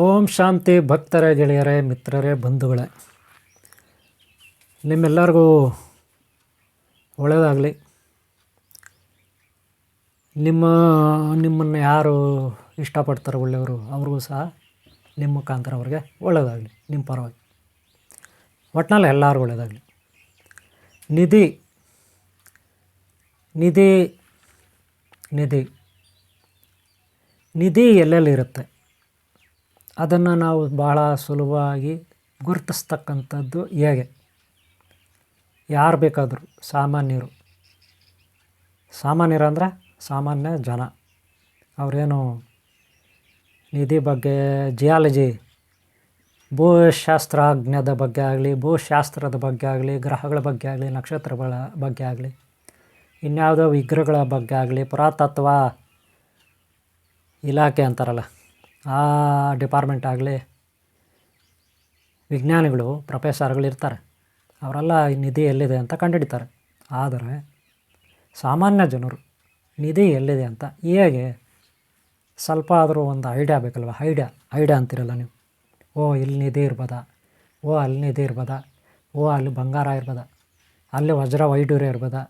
ಓಂ ಶಾಂತಿ ಭಕ್ತರೇ, ಗೆಳೆಯರೇ, ಮಿತ್ರರೇ, ಬಂಧುಗಳೇ, ನಿಮ್ಮೆಲ್ಲರಿಗೂ ಒಳ್ಳೆಯದಾಗಲಿ. ನಿಮ್ಮನ್ನು ಯಾರು ಇಷ್ಟಪಡ್ತಾರೆ ಒಳ್ಳೆಯವರು, ಅವ್ರಿಗೂ ಸಹ ನಿಮ್ಮ ಮುಖಾಂತರ ಅವ್ರಿಗೆ ಒಳ್ಳೆಯದಾಗಲಿ, ನಿಮ್ಮ ಪರವಾಗಿ. ಒಟ್ಟಿನಲ್ಲಿ ಎಲ್ಲರೂ ಒಳ್ಳೆಯದಾಗಲಿ. ನಿಧಿ ನಿಧಿ ನಿಧಿ ನಿಧಿ ಎಲ್ಲೆಲ್ಲಿರುತ್ತೆ ಅದನ್ನು ನಾವು ಭಾಳ ಸುಲಭವಾಗಿ ಗುರುತಿಸ್ತಕ್ಕಂಥದ್ದು ಹೇಗೆ? ಯಾರು ಬೇಕಾದರೂ ಸಾಮಾನ್ಯರು ಅಂದರೆ ಸಾಮಾನ್ಯ ಜನ, ಅವರೇನು ನಿಧಿ ಬಗ್ಗೆ, ಜಿಯಾಲಜಿ, ಭೂಶಾಸ್ತ್ರಜ್ಞದ ಬಗ್ಗೆ ಆಗಲಿ, ಭೂಶಾಸ್ತ್ರದ ಬಗ್ಗೆ ಆಗಲಿ, ಗ್ರಹಗಳ ಬಗ್ಗೆ ಆಗಲಿ, ನಕ್ಷತ್ರಗಳ ಬಗ್ಗೆ ಆಗಲಿ, ಇನ್ಯಾವುದೋ ವಿಗ್ರಹಗಳ ಬಗ್ಗೆ ಆಗಲಿ, ಪುರಾತತ್ವ ಇಲಾಖೆ ಅಂತಾರಲ್ಲ ಆ ಡಿಪಾರ್ಟ್ಮೆಂಟ್ ಆಗಲಿ, ವಿಜ್ಞಾನಿಗಳು, ಪ್ರೊಫೆಸರ್ಗಳಿರ್ತಾರೆ, ಅವರೆಲ್ಲ ಈ ನಿಧಿ ಎಲ್ಲಿದೆ ಅಂತ ಕಂಡುಹಿಡಿತಾರೆ. ಆದರೆ ಸಾಮಾನ್ಯ ಜನರು ನಿಧಿ ಎಲ್ಲಿದೆ ಅಂತ ಹೇಗೆ? ಸ್ವಲ್ಪ ಆದರೂ ಒಂದು ಐಡಿಯಾ ಬೇಕಲ್ವ? ಐಡಿಯಾ ಅಂತಿರಲ್ಲ ನೀವು. ಇಲ್ಲಿ ನಿಧಿ ಇರ್ಬೋದಾ, ಅಲ್ಲಿ ನಿಧಿ ಇರ್ಬೋದಾ, ಅಲ್ಲಿ ಬಂಗಾರ ಇರ್ಬೋದಾ, ಅಲ್ಲಿ ವಜ್ರ ವೈಡೂರ್ಯ ಇರ್ಬೋದಾ,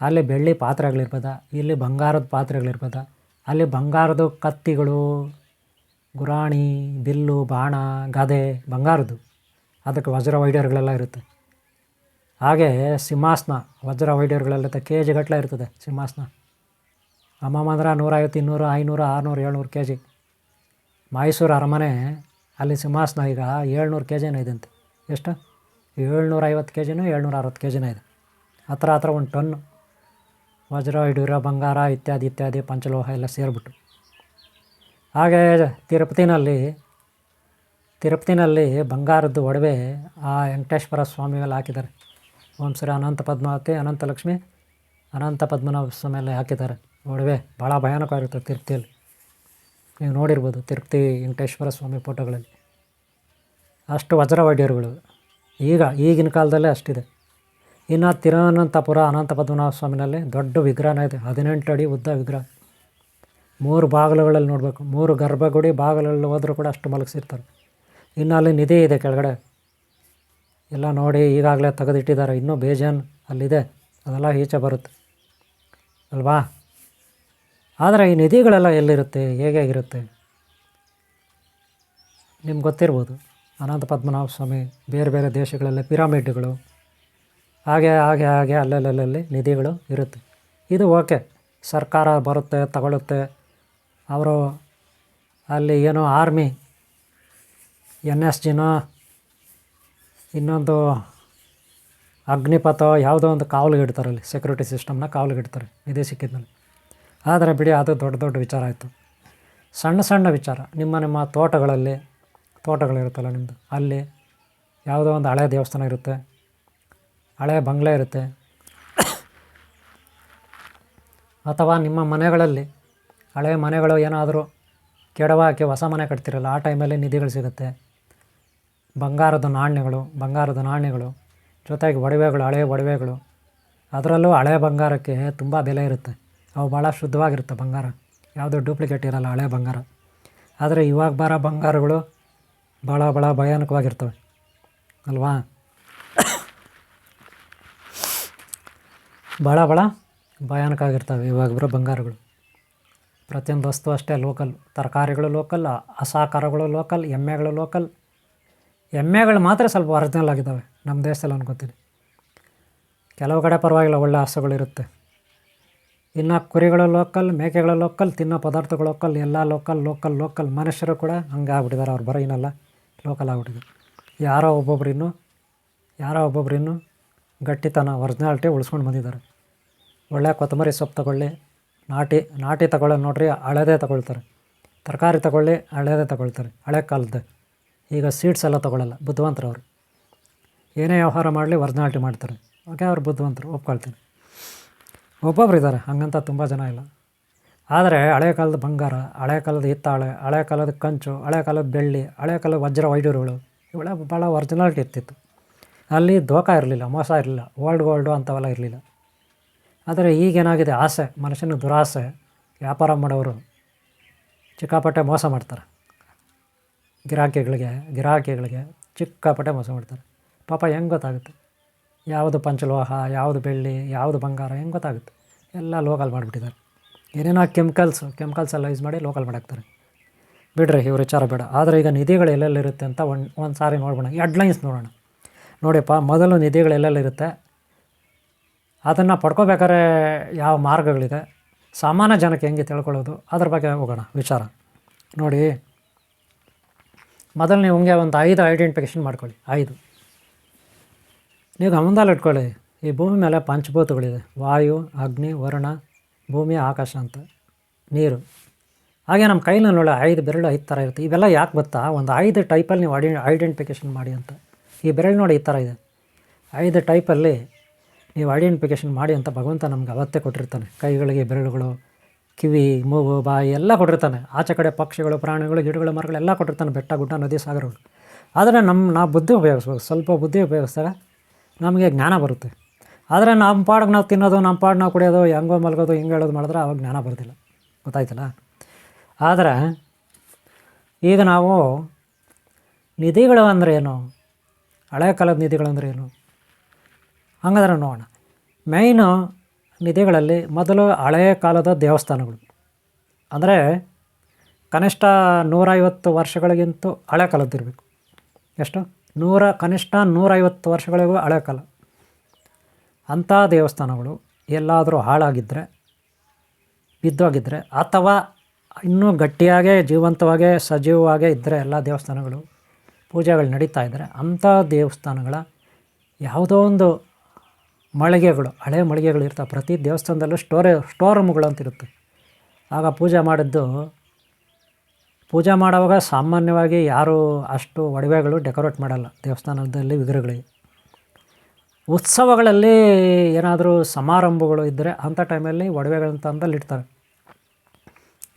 ಅಲ್ಲಿ ಬೆಳ್ಳಿ ಪಾತ್ರೆಗಳಿರ್ಬೋದಾ, ಇಲ್ಲಿ ಬಂಗಾರದ ಪಾತ್ರೆಗಳಿರ್ಬೋದಾ, ಅಲ್ಲಿ ಬಂಗಾರದ ಕತ್ತಿಗಳು, ಗುರಾಣಿ, ಬಿಲ್ಲು, ಬಾಣ, ಗದೆ ಬಂಗಾರದ್ದು, ಅದಕ್ಕೆ ವಜ್ರ ವೈಡೂರ್ಯಗಳೆಲ್ಲ ಇರುತ್ತೆ. ಹಾಗೆ ಸಿಂಹಾಸನ, ವಜ್ರ ವೈಡೂರ್ಯಗಳೆಲ್ಲ ಕೆ ಜಿ ಗಟ್ಟಲೆ ಇರ್ತದೆ ಸಿಂಹಾಸನ. ಅಮ್ಮಂದ್ರೆ 150, 200, 500, 600, 700 kg. ಮೈಸೂರು ಅರಮನೆ ಅಲ್ಲಿ ಸಿಂಹಾಸನ ಈಗ 700 kgನೇ ಇದಂತೆ. ಎಷ್ಟು? 750 kgನೋ 760 kgನೇ ಇದೆ. ಹತ್ರ 1 ಟನ್ನು ವಜ್ರ ವೈಡೂರ್ಯ, ಬಂಗಾರ ಇತ್ಯಾದಿ ಪಂಚಲೋಹ ಎಲ್ಲ ಸೇರಿಬಿಟ್ಟು. ಹಾಗೆ ತಿರುಪತಿನಲ್ಲಿ ಬಂಗಾರದ್ದು ಒಡವೆ ಆ ವೆಂಕಟೇಶ್ವರ ಸ್ವಾಮಿ ಮೇಲೆ ಹಾಕಿದ್ದಾರೆ. ಓಂ ಶ್ರೀ ಅನಂತ ಪದ್ಮಾವತಿ, ಅನಂತ ಲಕ್ಷ್ಮಿ, ಅನಂತ ಪದ್ಮನಾಭ ಸ್ವಾಮಿಯಲ್ಲಿ ಹಾಕಿದ್ದಾರೆ ಒಡವೆ. ಭಾಳ ಭಯಾನಕವಾಗಿರುತ್ತೆ ತಿರುಪತಿಯಲ್ಲಿ. ನೀವು ನೋಡಿರ್ಬೋದು ತಿರುಪತಿ ವೆಂಕಟೇಶ್ವರ ಸ್ವಾಮಿ ಫೋಟೋಗಳಲ್ಲಿ. ಅಷ್ಟು ವಜ್ರ ವೈಡೂರ್ಯಗಳು ಈಗಿನ ಕಾಲದಲ್ಲೇ ಅಷ್ಟಿದೆ. ಇನ್ನು ತಿರುವನಂತಪುರ ಅನಂತ ಪದ್ಮನಾಭ ಸ್ವಾಮಿನಲ್ಲಿ ದೊಡ್ಡ ವಿಗ್ರಹನ ಇದೆ, 18 ಅಡಿ ಉದ್ದ ವಿಗ್ರಹ. 3 ಬಾಗಿಲುಗಳಲ್ಲಿ ನೋಡಬೇಕು, 3 ಗರ್ಭಗುಡಿ ಬಾಗಿಲಲ್ಲಿ ಹೋದರೂ ಕೂಡ ಅಷ್ಟು ಮಲಗಿಸಿರ್ತಾರೆ. ಇನ್ನು ಅಲ್ಲಿ ನಿಧಿ ಇದೆ ಕೆಳಗಡೆ, ಎಲ್ಲ ನೋಡಿ ಈಗಾಗಲೇ ತೆಗೆದಿಟ್ಟಿದ್ದಾರೆ. ಇನ್ನೂ ಬೇಜಾನ್ ಅಲ್ಲಿದೆ, ಅದೆಲ್ಲ ಈಚೆ ಬರುತ್ತೆ ಅಲ್ವಾ? ಆದರೆ ಈ ನಿಧಿಗಳೆಲ್ಲ ಎಲ್ಲಿರುತ್ತೆ, ಹೇಗಿರುತ್ತೆ ನಿಮ್ಗೆ ಗೊತ್ತಿರ್ಬೋದು. ಅನಂತ ಪದ್ಮನಾಭ ಸ್ವಾಮಿ, ಬೇರೆ ಬೇರೆ ದೇಶಗಳಲ್ಲಿ ಪಿರಮಿಡ್ಗಳು, ಹಾಗೆ ಅಲ್ಲಲ್ಲಿ ನಿಧಿಗಳು ಇರುತ್ತೆ. ಇದು ಓಕೆ, ಸರ್ಕಾರ ಬರುತ್ತೆ ತಗೊಳುತ್ತೆ. ಅವರು ಅಲ್ಲಿ ಏನೋ ಆರ್ಮಿ NSGನೋ ಇನ್ನೊಂದು ಅಗ್ನಿಪಥ ಯಾವುದೋ ಒಂದು ಕಾವಲಿಗಿಡ್ತಾರೆ, ಅಲ್ಲಿ ಸೆಕ್ಯೂರಿಟಿ ಸಿಸ್ಟಮ್ನ ಕಾವಲಿಗಿಡ್ತಾರೆ ನಿಧಿ ಸಿಕ್ಕಿದ್ಮೇಲೆ. ಆದರೆ ಬಿಡಿ, ಅದು ದೊಡ್ಡ ವಿಚಾರ ಆಯಿತು. ಸಣ್ಣ ವಿಚಾರ, ನಿಮ್ಮ ತೋಟಗಳಿರುತ್ತಲ್ಲ ನಿಮ್ಮದು, ಅಲ್ಲಿ ಯಾವುದೋ ಒಂದು ಹಳೆಯ ದೇವಸ್ಥಾನ ಇರುತ್ತೆ, ಹಳೆಯ ಬಂಗ್ಲೆ ಇರುತ್ತೆ, ಅಥವಾ ನಿಮ್ಮ ಮನೆಗಳಲ್ಲಿ ಹಳೆಯ ಮನೆಗಳು ಏನಾದರೂ ಕೆಡವಾಕಿ ಹೊಸ ಮನೆ ಕಟ್ತಿರಲ್ಲ, ಆ ಟೈಮಲ್ಲಿ ನಿಧಿಗಳು ಸಿಗುತ್ತೆ. ಬಂಗಾರದ ನಾಣ್ಯಗಳು ಜೊತೆಗೆ ಒಡವೆಗಳು, ಹಳೆಯ ಒಡವೆಗಳು. ಅದರಲ್ಲೂ ಹಳೆಯ ಬಂಗಾರಕ್ಕೆ ತುಂಬ ಬೆಲೆ ಇರುತ್ತೆ. ಅವು ಭಾಳ ಶುದ್ಧವಾಗಿರುತ್ತೆ ಬಂಗಾರ, ಯಾವುದೋ ಡೂಪ್ಲಿಕೇಟ್ ಇರಲ್ಲ ಹಳೆಯ ಬಂಗಾರ. ಆದರೆ ಇವಾಗ ಬರೋ ಬಂಗಾರಗಳು ಭಾಳ ಭಯಾನಕವಾಗಿರ್ತವೆ ಅಲ್ವಾ? ಭಾಳ ಭಯಾನಕ ಆಗಿರ್ತವೆ ಇವಾಗ ಬರೋ ಬಂಗಾರಗಳು. ಪ್ರತಿಯೊಂದು ವಸ್ತು ಅಷ್ಟೇ ಲೋಕಲ್. ತರಕಾರಿಗಳು ಲೋಕಲ್, ಅಸಾಕಾರಗಳು ಲೋಕಲ್, ಎಮ್ಮೆಗಳು ಲೋಕಲ್. ಎಮ್ಮೆಗಳು ಮಾತ್ರ ಸ್ವಲ್ಪ ಒರಿಜಿನಲ್ ಆಗಿದ್ದಾವೆ ನಮ್ಮ ದೇಶದಲ್ಲಿ ಅನ್ಕೋತೀನಿ. ಕೆಲವು ಕಡೆ ಪರವಾಗಿಲ್ಲ, ಒಳ್ಳೆ ಹಸುಗಳಿರುತ್ತೆ. ಇನ್ನು ಕುರಿಗಳು ಲೋಕಲ್, ಮೇಕೆಗಳು ಲೋಕಲ್, ತಿನ್ನೋ ಪದಾರ್ಥಗಳು ಲೋಕಲ್, ಎಲ್ಲ ಲೋಕಲ್. ಮನುಷ್ಯರು ಕೂಡ ಹಂಗೆ ಆಗ್ಬಿಟ್ಟಿದ್ದಾರೆ, ಅವ್ರು ಬರೋನಲ್ಲ ಲೋಕಲ್ ಆಗ್ಬಿಟ್ಟಿದ್ದಾರೆ. ಯಾರೋ ಒಬ್ಬೊಬ್ರು ಇನ್ನೂ ಗಟ್ಟಿತನ, ಒರಿಜಿನಾಲಿಟಿ ಉಳಿಸ್ಕೊಂಡು ಬಂದಿದ್ದಾರೆ. ಒಳ್ಳೆ ಕೊತ್ತಂಬರಿ ಸೊಪ್ಪು ತಗೊಳ್ಳಿ, ನಾಟಿ ತಗೊಳ್ಳೋದು ನೋಡ್ರಿ, ಹಳೇದೇ ತಗೊಳ್ತಾರೆ. ತರಕಾರಿ ತಗೊಳ್ಳಿ, ಹಳೇದೇ ತಗೊಳ್ತಾರೆ, ಹಳೆ ಕಾಲದ್ದು. ಈಗ ಸೀಡ್ಸ್ ಎಲ್ಲ ತೊಗೊಳ್ಳಲ್ಲ, ಬುದ್ಧಿವಂತರು ಅವರು. ಏನೇ ವ್ಯವಹಾರ ಮಾಡಲಿ ಒರಿಜಿನಾಲಿಟಿ ಮಾಡ್ತಾರೆ. ಓಕೆ, ಅವ್ರು ಬುದ್ಧಿವಂತರು, ಒಪ್ಕೊಳ್ತೀನಿ. ಒಬ್ಬೊಬ್ರು ಇದ್ದಾರೆ, ಹಂಗಂತ ತುಂಬ ಜನ ಇಲ್ಲ. ಆದರೆ ಹಳೆ ಕಾಲದ ಬಂಗಾರ, ಹಳೆ ಕಾಲದ ಹಿತ್ತಾಳೆ, ಹಳೆ ಕಾಲದ ಕಂಚು, ಹಳೆ ಕಾಲದ ಬೆಳ್ಳಿ, ಹಳೆ ಕಾಲದ ವಜ್ರ ವೈಡೂರ್ಯಗಳು, ಇವೆಲ್ಲ ಭಾಳ ಒರಿಜಿನಾಲಿಟಿ ಇರ್ತಿತ್ತು. ಅಲ್ಲಿ ದೋಖ ಇರಲಿಲ್ಲ, ಮೋಸ ಇರಲಿಲ್ಲ, ಗೋಲ್ಡು ಅಂಥವೆಲ್ಲ ಇರಲಿಲ್ಲ. ಆದರೆ ಈಗೇನಾಗಿದೆ, ಆಸೆ, ಮನುಷ್ಯನ ದುರಾಸೆ, ವ್ಯಾಪಾರ ಮಾಡೋರು ಸಿಕ್ಕಾಪಟ್ಟೆ ಮೋಸ ಮಾಡ್ತಾರೆ. ಗಿರಾಕಿಗಳಿಗೆ ಚಿಕ್ಕಾಪಟ್ಟೆ ಮೋಸ ಮಾಡ್ತಾರೆ. ಪಾಪ ಹೆಂಗೆ ಗೊತ್ತಾಗುತ್ತೆ ಯಾವುದು ಪಂಚಲೋಹ, ಯಾವುದು ಬೆಳ್ಳಿ, ಯಾವುದು ಬಂಗಾರ ಹೆಂಗೆ ಗೊತ್ತಾಗುತ್ತೆ? ಎಲ್ಲ ಲೋಕಲ್ ಮಾಡಿಬಿಟ್ಟಿದ್ದಾರೆ. ಏನೇನೋ ಕೆಮಿಕಲ್ಸ್ ಎಲ್ಲ ಯೂಸ್ ಮಾಡಿ ಲೋಕಲ್ ಮಾಡಾಕ್ತಾರೆ. ಬಿಡ್ರಿ, ಇವ್ರ ವಿಚಾರ ಬೇಡ. ಆದರೆ ಈಗ ನಿಧಿಗಳು ಎಲ್ಲೆಲ್ಲಿರುತ್ತೆ ಅಂತ ಒಂದು ಸಾರಿ ನೋಡ್ಬೋಣ. ಹೆಡ್ಲೈನ್ಸ್ ನೋಡೋಣ. ನೋಡಿಯಪ್ಪ, ಮೊದಲು ನಿಧಿಗಳು ಎಲ್ಲೆಲ್ಲಿರುತ್ತೆ, ಅದನ್ನು ಪಡ್ಕೋಬೇಕಾದ್ರೆ ಯಾವ ಮಾರ್ಗಗಳಿದೆ, ಸಾಮಾನ್ಯ ಜನಕ್ಕೆ ಹೆಂಗೆ ತಿಳ್ಕೊಳ್ಳೋದು, ಅದ್ರ ಬಗ್ಗೆ ಹೋಗೋಣ ವಿಚಾರ. ನೋಡಿ, ಮೊದಲು ನೀವು ಹಂಗೆ ಒಂದು 5 ಐಡೆಂಟಿಫಿಕೇಷನ್ ಮಾಡ್ಕೊಳ್ಳಿ. 5 ನೀವು ಗಮನದಲ್ಲಿ ಇಟ್ಕೊಳ್ಳಿ. ಈ ಭೂಮಿ ಮೇಲೆ ಪಂಚಭೂತಗಳಿದೆ: ವಾಯು, ಅಗ್ನಿ, ವರುಣ, ಭೂಮಿ, ಆಕಾಶ ಅಂತ, ನೀರು. ಹಾಗೆ ನಮ್ಮ ಕೈಲಿ ನೋಡಿ 5 ಬೆರಳು 5 ಥರ ಇರುತ್ತೆ. ಇವೆಲ್ಲ ಯಾಕೆ ಗೊತ್ತಾ? ಒಂದು 5 ಟೈಪಲ್ಲಿ ನೀವು ಐಡೆಂಟಿಫಿಕೇಷನ್ ಮಾಡಿ ಅಂತ. ಈ ಬೆರಳು ನೋಡಿ ಈ ಥರ ಇದೆ. 5 ಟೈಪಲ್ಲಿ ನೀವು ಐಡೆಂಟಿಫಿಕೇಷನ್ ಮಾಡಿ ಅಂತ ಭಗವಂತ ನಮ್ಗೆ ಅವತ್ತೇ ಕೊಟ್ಟಿರ್ತಾನೆ. ಕೈಗಳಿಗೆ ಬೆರಳುಗಳು, ಕಿವಿ, ಮೂಗು, ಬಾಯಿ ಎಲ್ಲ ಕೊಟ್ಟಿರ್ತಾನೆ. ಆಚೆ ಕಡೆ ಪಕ್ಷಿಗಳು, ಪ್ರಾಣಿಗಳು, ಗಿಡಗಳು, ಮರಗಳು ಎಲ್ಲ ಕೊಟ್ಟಿರ್ತಾನೆ, ಬೆಟ್ಟ, ಗುಡ್ಡ, ನದಿ, ಸಾಗರಗಳು. ಆದರೆ ನಾವು ಬುದ್ಧಿ ಉಪಯೋಗಿಸ್ಬೇಕು. ಸ್ವಲ್ಪ ಬುದ್ಧಿ ಉಪಯೋಗಿಸಿದಾಗ ನಮಗೆ ಜ್ಞಾನ ಬರುತ್ತೆ. ಆದರೆ ನಮ್ಮ ಪಾಡಿಗೆ ನಾವು ತಿನ್ನೋದು, ನಮ್ಮ ಪಾಡಿಗೆ ನಾವು ಕುಡಿಯೋದು, ಹೆಂಗೋ ಮಲಗೋದು, ಹಿಂಗೆ ಹೇಳೋದು ಮಾಡಿದ್ರೆ ಅವಾಗ ಜ್ಞಾನ ಬರೋದಿಲ್ಲ. ಗೊತ್ತಾಯ್ತಲ್ಲ? ಆದರೆ ಈಗ ನಾವು ನಿಧಿಗಳು ಅಂದರೆ ಏನು, ಹಳೆಯ ಕಾಲದ ನಿಧಿಗಳು ಅಂದರೆ ಏನು ಹಂಗಾದ್ರೆ ನೋಡೋಣ. ಮೇಯ್ನು ನಿಧಿಗಳಲ್ಲಿ ಮೊದಲು ಹಳೆಯ ಕಾಲದ ದೇವಸ್ಥಾನಗಳು, ಅಂದರೆ ಕನಿಷ್ಠ 150 ವರ್ಷಗಳಿಗಿಂತೂ ಹಳೆ ಕಾಲದ್ದಿರಬೇಕು. ಎಷ್ಟು? ಕನಿಷ್ಠ 150 ವರ್ಷಗಳಿಗೂ ಹಳೆ ಕಾಲ. ಅಂಥ ದೇವಸ್ಥಾನಗಳು ಎಲ್ಲಾದರೂ ಹಾಳಾಗಿದ್ದರೆ, ಬಿದ್ದೋಗಿದ್ದರೆ, ಅಥವಾ ಇನ್ನೂ ಗಟ್ಟಿಯಾಗೇ ಜೀವಂತವಾಗೇ ಸಜೀವವಾಗೇ ಇದ್ದರೆ, ಎಲ್ಲ ದೇವಸ್ಥಾನಗಳು ಪೂಜೆಗಳು ನಡೀತಾ ಇದ್ದರೆ, ಅಂಥ ದೇವಸ್ಥಾನಗಳ ಯಾವುದೋ ಒಂದು ಮಳಿಗೆಗಳು, ಹಳೆ ಮಳಿಗೆಗಳು ಇರ್ತವೆ. ಪ್ರತಿ ದೇವಸ್ಥಾನದಲ್ಲೂ ಸ್ಟೋರ್ ರೂಮ್ಗಳು ಅಂತಿರುತ್ತೆ. ಆಗ ಪೂಜೆ ಮಾಡುವಾಗ ಸಾಮಾನ್ಯವಾಗಿ ಯಾರೂ ಅಷ್ಟು ಒಡವೆಗಳು ಡೆಕೋರೇಟ್ ಮಾಡಲ್ಲ ದೇವಸ್ಥಾನದಲ್ಲಿ ವಿಗ್ರಹಗಳಿಗೆ. ಉತ್ಸವಗಳಲ್ಲಿ ಏನಾದರೂ ಸಮಾರಂಭಗಳು ಇದ್ದರೆ ಅಂಥ ಟೈಮಲ್ಲಿ ಒಡವೆಗಳನ್ನ ತಂದಲ್ಲಿ ಇಡ್ತಾರೆ.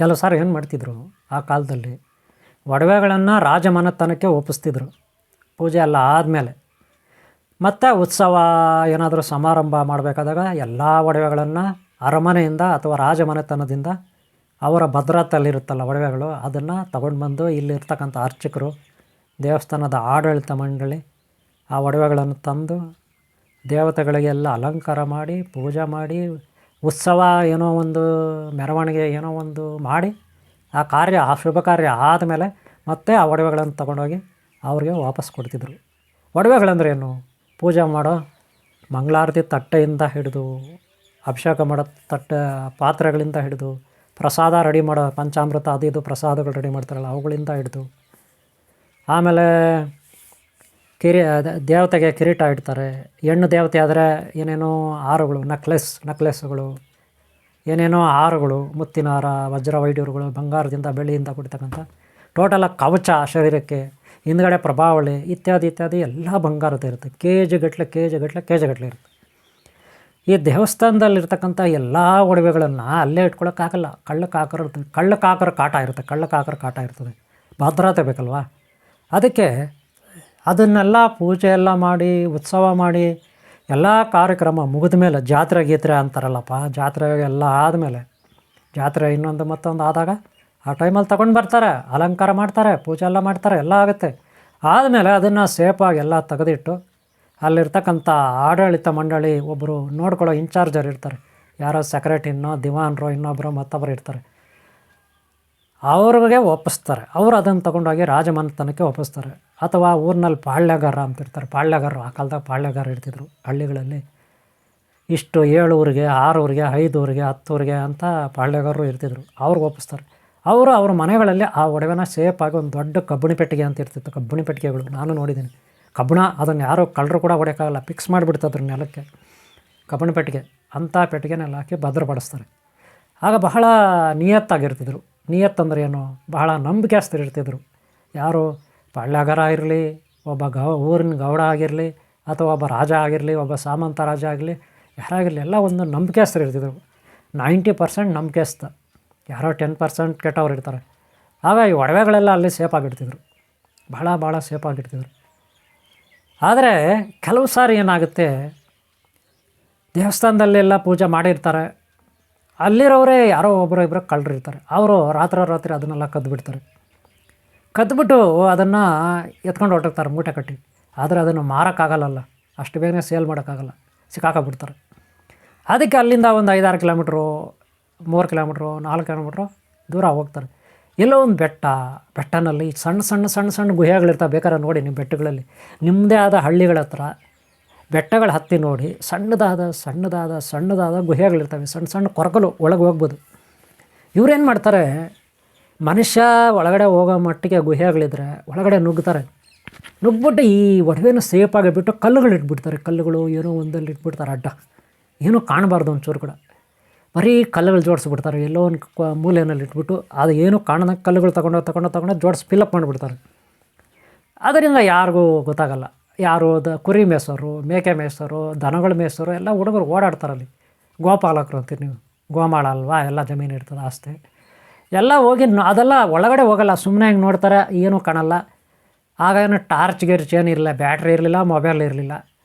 ಕೆಲವು ಸಾರಿ ಏನು ಮಾಡ್ತಿದ್ರು ಆ ಕಾಲದಲ್ಲಿ, ಒಡವೆಗಳನ್ನು ರಾಜಮನೆತನಕ್ಕೆ ಒಪ್ಪಿಸ್ತಿದ್ರು ಪೂಜೆ ಎಲ್ಲ ಆದಮೇಲೆ. ಮತ್ತು ಉತ್ಸವ ಏನಾದರೂ ಸಮಾರಂಭ ಮಾಡಬೇಕಾದಾಗ ಎಲ್ಲ ಒಡವೆಗಳನ್ನು ಅರಮನೆಯಿಂದ ಅಥವಾ ರಾಜಮನೆತನದಿಂದ ಅವರ ಭದ್ರತೆಯಲ್ಲಿರುತ್ತಲ್ಲ ಒಡವೆಗಳು, ಅದನ್ನು ತಗೊಂಡು ಬಂದು ಇಲ್ಲಿರ್ತಕ್ಕಂಥ ಅರ್ಚಕರು, ದೇವಸ್ಥಾನದ ಆಡಳಿತ ಮಂಡಳಿ ಆ ಒಡವೆಗಳನ್ನು ತಂದು ದೇವತೆಗಳಿಗೆಲ್ಲ ಅಲಂಕಾರ ಮಾಡಿ, ಪೂಜೆ ಮಾಡಿ, ಉತ್ಸವ ಏನೋ ಒಂದು ಮೆರವಣಿಗೆ ಏನೋ ಒಂದು ಮಾಡಿ, ಆ ಶುಭ ಕಾರ್ಯ ಆದಮೇಲೆ ಮತ್ತೆ ಆ ಒಡವೆಗಳನ್ನು ತೊಗೊಂಡೋಗಿ ಅವ್ರಿಗೆ ವಾಪಸ್ ಕೊಡ್ತಿದ್ರು. ಒಡವೆಗಳಂದ್ರೆ ಏನು? ಪೂಜೆ ಮಾಡೋ ಮಂಗಳಾರತಿ ತಟ್ಟೆಯಿಂದ ಹಿಡಿದು, ಅಭಿಷೇಕ ಮಾಡೋ ಪಾತ್ರೆಗಳಿಂದ ಹಿಡಿದು, ಪ್ರಸಾದ ರೆಡಿ ಮಾಡೋ ಪಂಚಾಮೃತ ಅದು ಇದು ಪ್ರಸಾದಗಳು ರೆಡಿ ಮಾಡ್ತಾರಲ್ಲ ಅವುಗಳಿಂದ ಹಿಡಿದು, ಆಮೇಲೆ ದೇವತೆಗೆ ಕಿರೀಟ ಇಡ್ತಾರೆ. ಹೆಣ್ಣು ದೇವತೆ ಆದರೆ ಏನೇನೋ ಹಾರಗಳು, ನೆಕ್ಲೆಸ್ಗಳು, ಏನೇನೋ ಹಾರಗಳು, ಮುತ್ತಿನ ಹಾರ, ವಜ್ರ ವೈಡೂರುಗಳು, ಬಂಗಾರದಿಂದ ಬೆಳ್ಳಿಯಿಂದ ಕೊಡ್ತಕ್ಕಂಥ ಟೋಟಲಾಗಿ ಕವಚ ಶರೀರಕ್ಕೆ, ಹಿಂದ್ಗಡೆ ಪ್ರಭಾವಳಿ ಇತ್ಯಾದಿ ಎಲ್ಲ ಬಂಗಾರದ ಇರುತ್ತೆ. ಕೆ ಜಿ ಗಟ್ಟಲೆ ಇರುತ್ತೆ. ಈ ದೇವಸ್ಥಾನದಲ್ಲಿರ್ತಕ್ಕಂಥ ಎಲ್ಲ ಒಡವೆಗಳನ್ನು ಅಲ್ಲೇ ಇಟ್ಕೊಳ್ಳೋಕ್ಕಾಗಲ್ಲ. ಕಳ್ಳಕ್ಕಾಕರ ಕಾಟ ಇರ್ತದೆ. ಭದ್ರತೆ ಬೇಕಲ್ವ? ಅದಕ್ಕೆ ಅದನ್ನೆಲ್ಲ ಪೂಜೆ ಎಲ್ಲ ಮಾಡಿ, ಉತ್ಸವ ಮಾಡಿ, ಎಲ್ಲ ಕಾರ್ಯಕ್ರಮ ಮುಗಿದ ಮೇಲೆ, ಜಾತ್ರೆ ಅಂತಾರಲ್ಲಪ್ಪ, ಜಾತ್ರೆ ಎಲ್ಲ ಆದಮೇಲೆ, ಜಾತ್ರೆ ಇನ್ನೊಂದು ಮತ್ತೊಂದು ಆದಾಗ ಆ ಟೈಮಲ್ಲಿ ತಗೊಂಡು ಬರ್ತಾರೆ, ಅಲಂಕಾರ ಮಾಡ್ತಾರೆ, ಪೂಜೆ ಎಲ್ಲ ಮಾಡ್ತಾರೆ, ಎಲ್ಲ ಆಗುತ್ತೆ. ಆದಮೇಲೆ ಅದನ್ನು ಸೇಫಾಗಿ ಎಲ್ಲ ತೆಗೆದಿಟ್ಟು ಅಲ್ಲಿರ್ತಕ್ಕಂಥ ಆಡಳಿತ ಮಂಡಳಿ ಒಬ್ಬರು ನೋಡ್ಕೊಳ್ಳೋ ಇನ್ಚಾರ್ಜರ್ ಇರ್ತಾರೆ. ಯಾರೋ ಸೆಕ್ರೆಟರಿನೋ, ದಿವಾನರೋ, ಇನ್ನೊಬ್ಬರು ಮತ್ತೊಬ್ಬರು ಇರ್ತಾರೆ. ಅವ್ರಿಗೆ ಒಪ್ಪಿಸ್ತಾರೆ. ಅವರು ಅದನ್ನು ತೊಗೊಂಡೋಗಿ ರಾಜಮನೆತನಕ್ಕೆ ಒಪ್ಪಿಸ್ತಾರೆ. ಅಥವಾ ಊರಿನಲ್ಲಿ ಪಾಳ್ಯಗಾರ ಅಂತಿರ್ತಾರೆ. ಪಾಳ್ಯಗಾರರು, ಆ ಕಾಲದಾಗ ಪಾಳ್ಯಗಾರ ಇರ್ತಿದ್ರು ಹಳ್ಳಿಗಳಲ್ಲಿ. ಇಷ್ಟು 7 ಊರಿಗೆ, 6 ಊರಿಗೆ, 5 ಊರಿಗೆ, 10 ಊರಿಗೆ ಅಂತ ಪಾಳ್ಯಗಾರರು ಇರ್ತಿದ್ರು. ಅವ್ರಿಗೆ ಒಪ್ಪಿಸ್ತಾರೆ. ಅವ್ರ ಮನೆಗಳಲ್ಲಿ ಆ ಒಡವೆನ ಸೇಫಾಗಿ ಒಂದು ದೊಡ್ಡ ಕಬ್ಬಿಣ ಪೆಟ್ಟಿಗೆ ಅಂತ ಇರ್ತಿತ್ತು. ಕಬ್ಬಿಣ ಪೆಟ್ಟಿಗೆಗಳು ನಾನು ನೋಡಿದ್ದೀನಿ. ಕಬ್ಬಿಣ, ಅದನ್ನು ಯಾರೋ ಕಳ್ಳರು ಕೂಡ ಹೊಡೆಯೋಕ್ಕಾಗಲ್ಲ, ಫಿಕ್ಸ್ ಮಾಡಿಬಿಡ್ತದ್ರ ನೆಲಕ್ಕೆ. ಕಬ್ಬಿಣ ಪೆಟ್ಟಿಗೆ, ಅಂಥ ಪೆಟ್ಟಿಗೆನೆಲ್ಲ ಹಾಕಿ ಭದ್ರಪಡಿಸ್ತಾರೆ. ಆಗ ಬಹಳ ನಿಯತ್ತಾಗಿರ್ತಿದ್ರು. ನಿಯತ್ತಂದ್ರೆ ಏನು? ಬಹಳ ನಂಬಿಕೆಸ್ತರಿರ್ತಿದ್ರು. ಯಾರು ಪಾಳ್ಯಗಾರ ಇರಲಿ, ಒಬ್ಬ ಊರಿನ ಗೌಡ ಆಗಿರಲಿ, ಅಥವಾ ಒಬ್ಬ ರಾಜ ಆಗಿರಲಿ, ಒಬ್ಬ ಸಾಮಂತ ರಾಜ ಆಗಲಿ, ಯಾರಾಗಿರಲಿ, ಎಲ್ಲ ಒಂದು ನಂಬಿಕೆಸ್ತರಿರ್ತಿದ್ರು. 90% ನಂಬಿಕೆಸ್ತ, ಯಾರೋ 10% ಕೆಟ್ಟವ್ರು ಇರ್ತಾರೆ. ಆಗ ಈ ಒಡವೆಗಳೆಲ್ಲ ಅಲ್ಲಿ ಸೇಫಾಗಿಡ್ತಿದ್ರು. ಭಾಳ ಸೇಫಾಗಿಡ್ತಿದ್ರು. ಆದರೆ ಕೆಲವು ಸಾರಿ ಏನಾಗುತ್ತೆ, ದೇವಸ್ಥಾನದಲ್ಲೆಲ್ಲ ಪೂಜೆ ಮಾಡಿರ್ತಾರೆ, ಅಲ್ಲಿರೋರೇ ಯಾರೋ ಒಬ್ಬರು ಇಬ್ಬರು ಕಳ್ಳರು ಇರ್ತಾರೆ. ಅವರು ರಾತ್ರಿ ಅದನ್ನೆಲ್ಲ ಕದ್ದು ಬಿಡ್ತಾರೆ. ಕದ್ದುಬಿಟ್ಟು ಅದನ್ನು ಎತ್ಕೊಂಡು ಹೊರಟೋಗ್ತಾರೆ ಮೂಟೆ ಕಟ್ಟಿ. ಆದರೆ ಅದನ್ನು ಮಾರೋಕ್ಕಾಗಲ್ಲ, ಅಷ್ಟು ಬೇಗನೆ ಸೇಲ್ ಮಾಡೋಕ್ಕಾಗಲ್ಲ, ಸಿಕ್ಕಾಕೊಂಡ್ಬಿಡ್ತಾರೆ. ಅದಕ್ಕೆ ಅಲ್ಲಿಂದ ಒಂದು 5-6 ಕಿಲೋಮೀಟ್ರು, 3 ಕಿಲೋಮೀಟ್ರು, 4 ಕಿಲೋಮೀಟ್ರು ದೂರ ಹೋಗ್ತಾರೆ. ಎಲ್ಲೋ ಒಂದು ಬೆಟ್ಟನಲ್ಲಿ ಸಣ್ಣ ಸಣ್ಣ ಸಣ್ಣ ಸಣ್ಣ ಗುಹೆಗಳಿರ್ತಾವೆ. ಬೇಕಾದ್ರೆ ನೋಡಿ ನಿಮ್ಮ ಬೆಟ್ಟಗಳಲ್ಲಿ, ನಿಮ್ಮದೇ ಆದ ಹಳ್ಳಿಗಳ ಹತ್ರ ಬೆಟ್ಟಗಳು ಹತ್ತಿ ನೋಡಿ, ಸಣ್ಣದಾದ ಸಣ್ಣದಾದ ಸಣ್ಣದಾದ ಗುಹೆಗಳಿರ್ತವೆ, ಸಣ್ಣ ಸಣ್ಣ ಕೊರಕಲು ಒಳಗೆ ಹೋಗ್ಬೋದು. ಇವರೇನು ಮಾಡ್ತಾರೆ, ಮನುಷ್ಯ ಒಳಗಡೆ ಹೋಗೋ ಮಟ್ಟಿಗೆ ಗುಹೆಗಳಿದ್ರೆ ಒಳಗಡೆ ನುಗ್ತಾರೆ. ನುಗ್ಬಿಟ್ಟು ಈ ಒಡವೆನ ಸೇಫಾಗಿ ಬಿಟ್ಟು ಕಲ್ಲುಗಳು ಇಟ್ಬಿಡ್ತಾರೆ. ಕಲ್ಲುಗಳು ಏನೋ ಒಂದಲ್ಲಿ ಇಟ್ಬಿಡ್ತಾರೆ, ಅಡ್ಡ ಏನೂ ಕಾಣಬಾರ್ದು ಒಂಚೂರು ಕೂಡ. ಬರೀ ಕಲ್ಲುಗಳು ಜೋಡಿಸ್ಬಿಡ್ತಾರೆ. ಎಲ್ಲೋ ಒಂದು ಮೂಲೆಯಲ್ಲಿ ಇಟ್ಬಿಟ್ಟು ಅದು ಏನೂ ಕಾಣದ ಕಲ್ಲುಗಳು ತಗೊಂಡು ಜೋಡಿಸಿ ಫಿಲಪ್ ಮಾಡಿಬಿಡ್ತಾರೆ. ಅದರಿಂದ ಯಾರಿಗೂ ಗೊತ್ತಾಗಲ್ಲ. ಯಾರು ಕುರಿ ಮೇಯಿಸೋರು, ಮೇಕೆ ಮೇಯಿಸೋರು, ದನಗಳು ಮೇಯಿಸೋರು ಎಲ್ಲ ಹುಡುಗರು ಓಡಾಡ್ತಾರಲ್ಲಿ. ಗೋಪಾಲಕರು ಅಂತೀರಿ ನೀವು, ಗೋಮಾಳ ಅಲ್ವಾ, ಎಲ್ಲ ಜಮೀನು ಇರ್ತದೆ, ಆಸ್ತಿ ಎಲ್ಲ ಹೋಗಿ ಅದೆಲ್ಲ ಒಳಗಡೆ ಹೋಗಲ್ಲ. ಸುಮ್ಮನೆ ಹಿಂಗೆ ನೋಡ್ತಾರೆ, ಏನೂ ಕಾಣಲ್ಲ. ಆಗ ಏನು ಟಾರ್ಚ್ ಗಿರ್ಚ್ ಏನಿರಲಿಲ್ಲ, ಬ್ಯಾಟ್ರಿ ಇರಲಿಲ್ಲ, ಮೊಬೈಲ್ ಇರಲಿಲ್ಲ.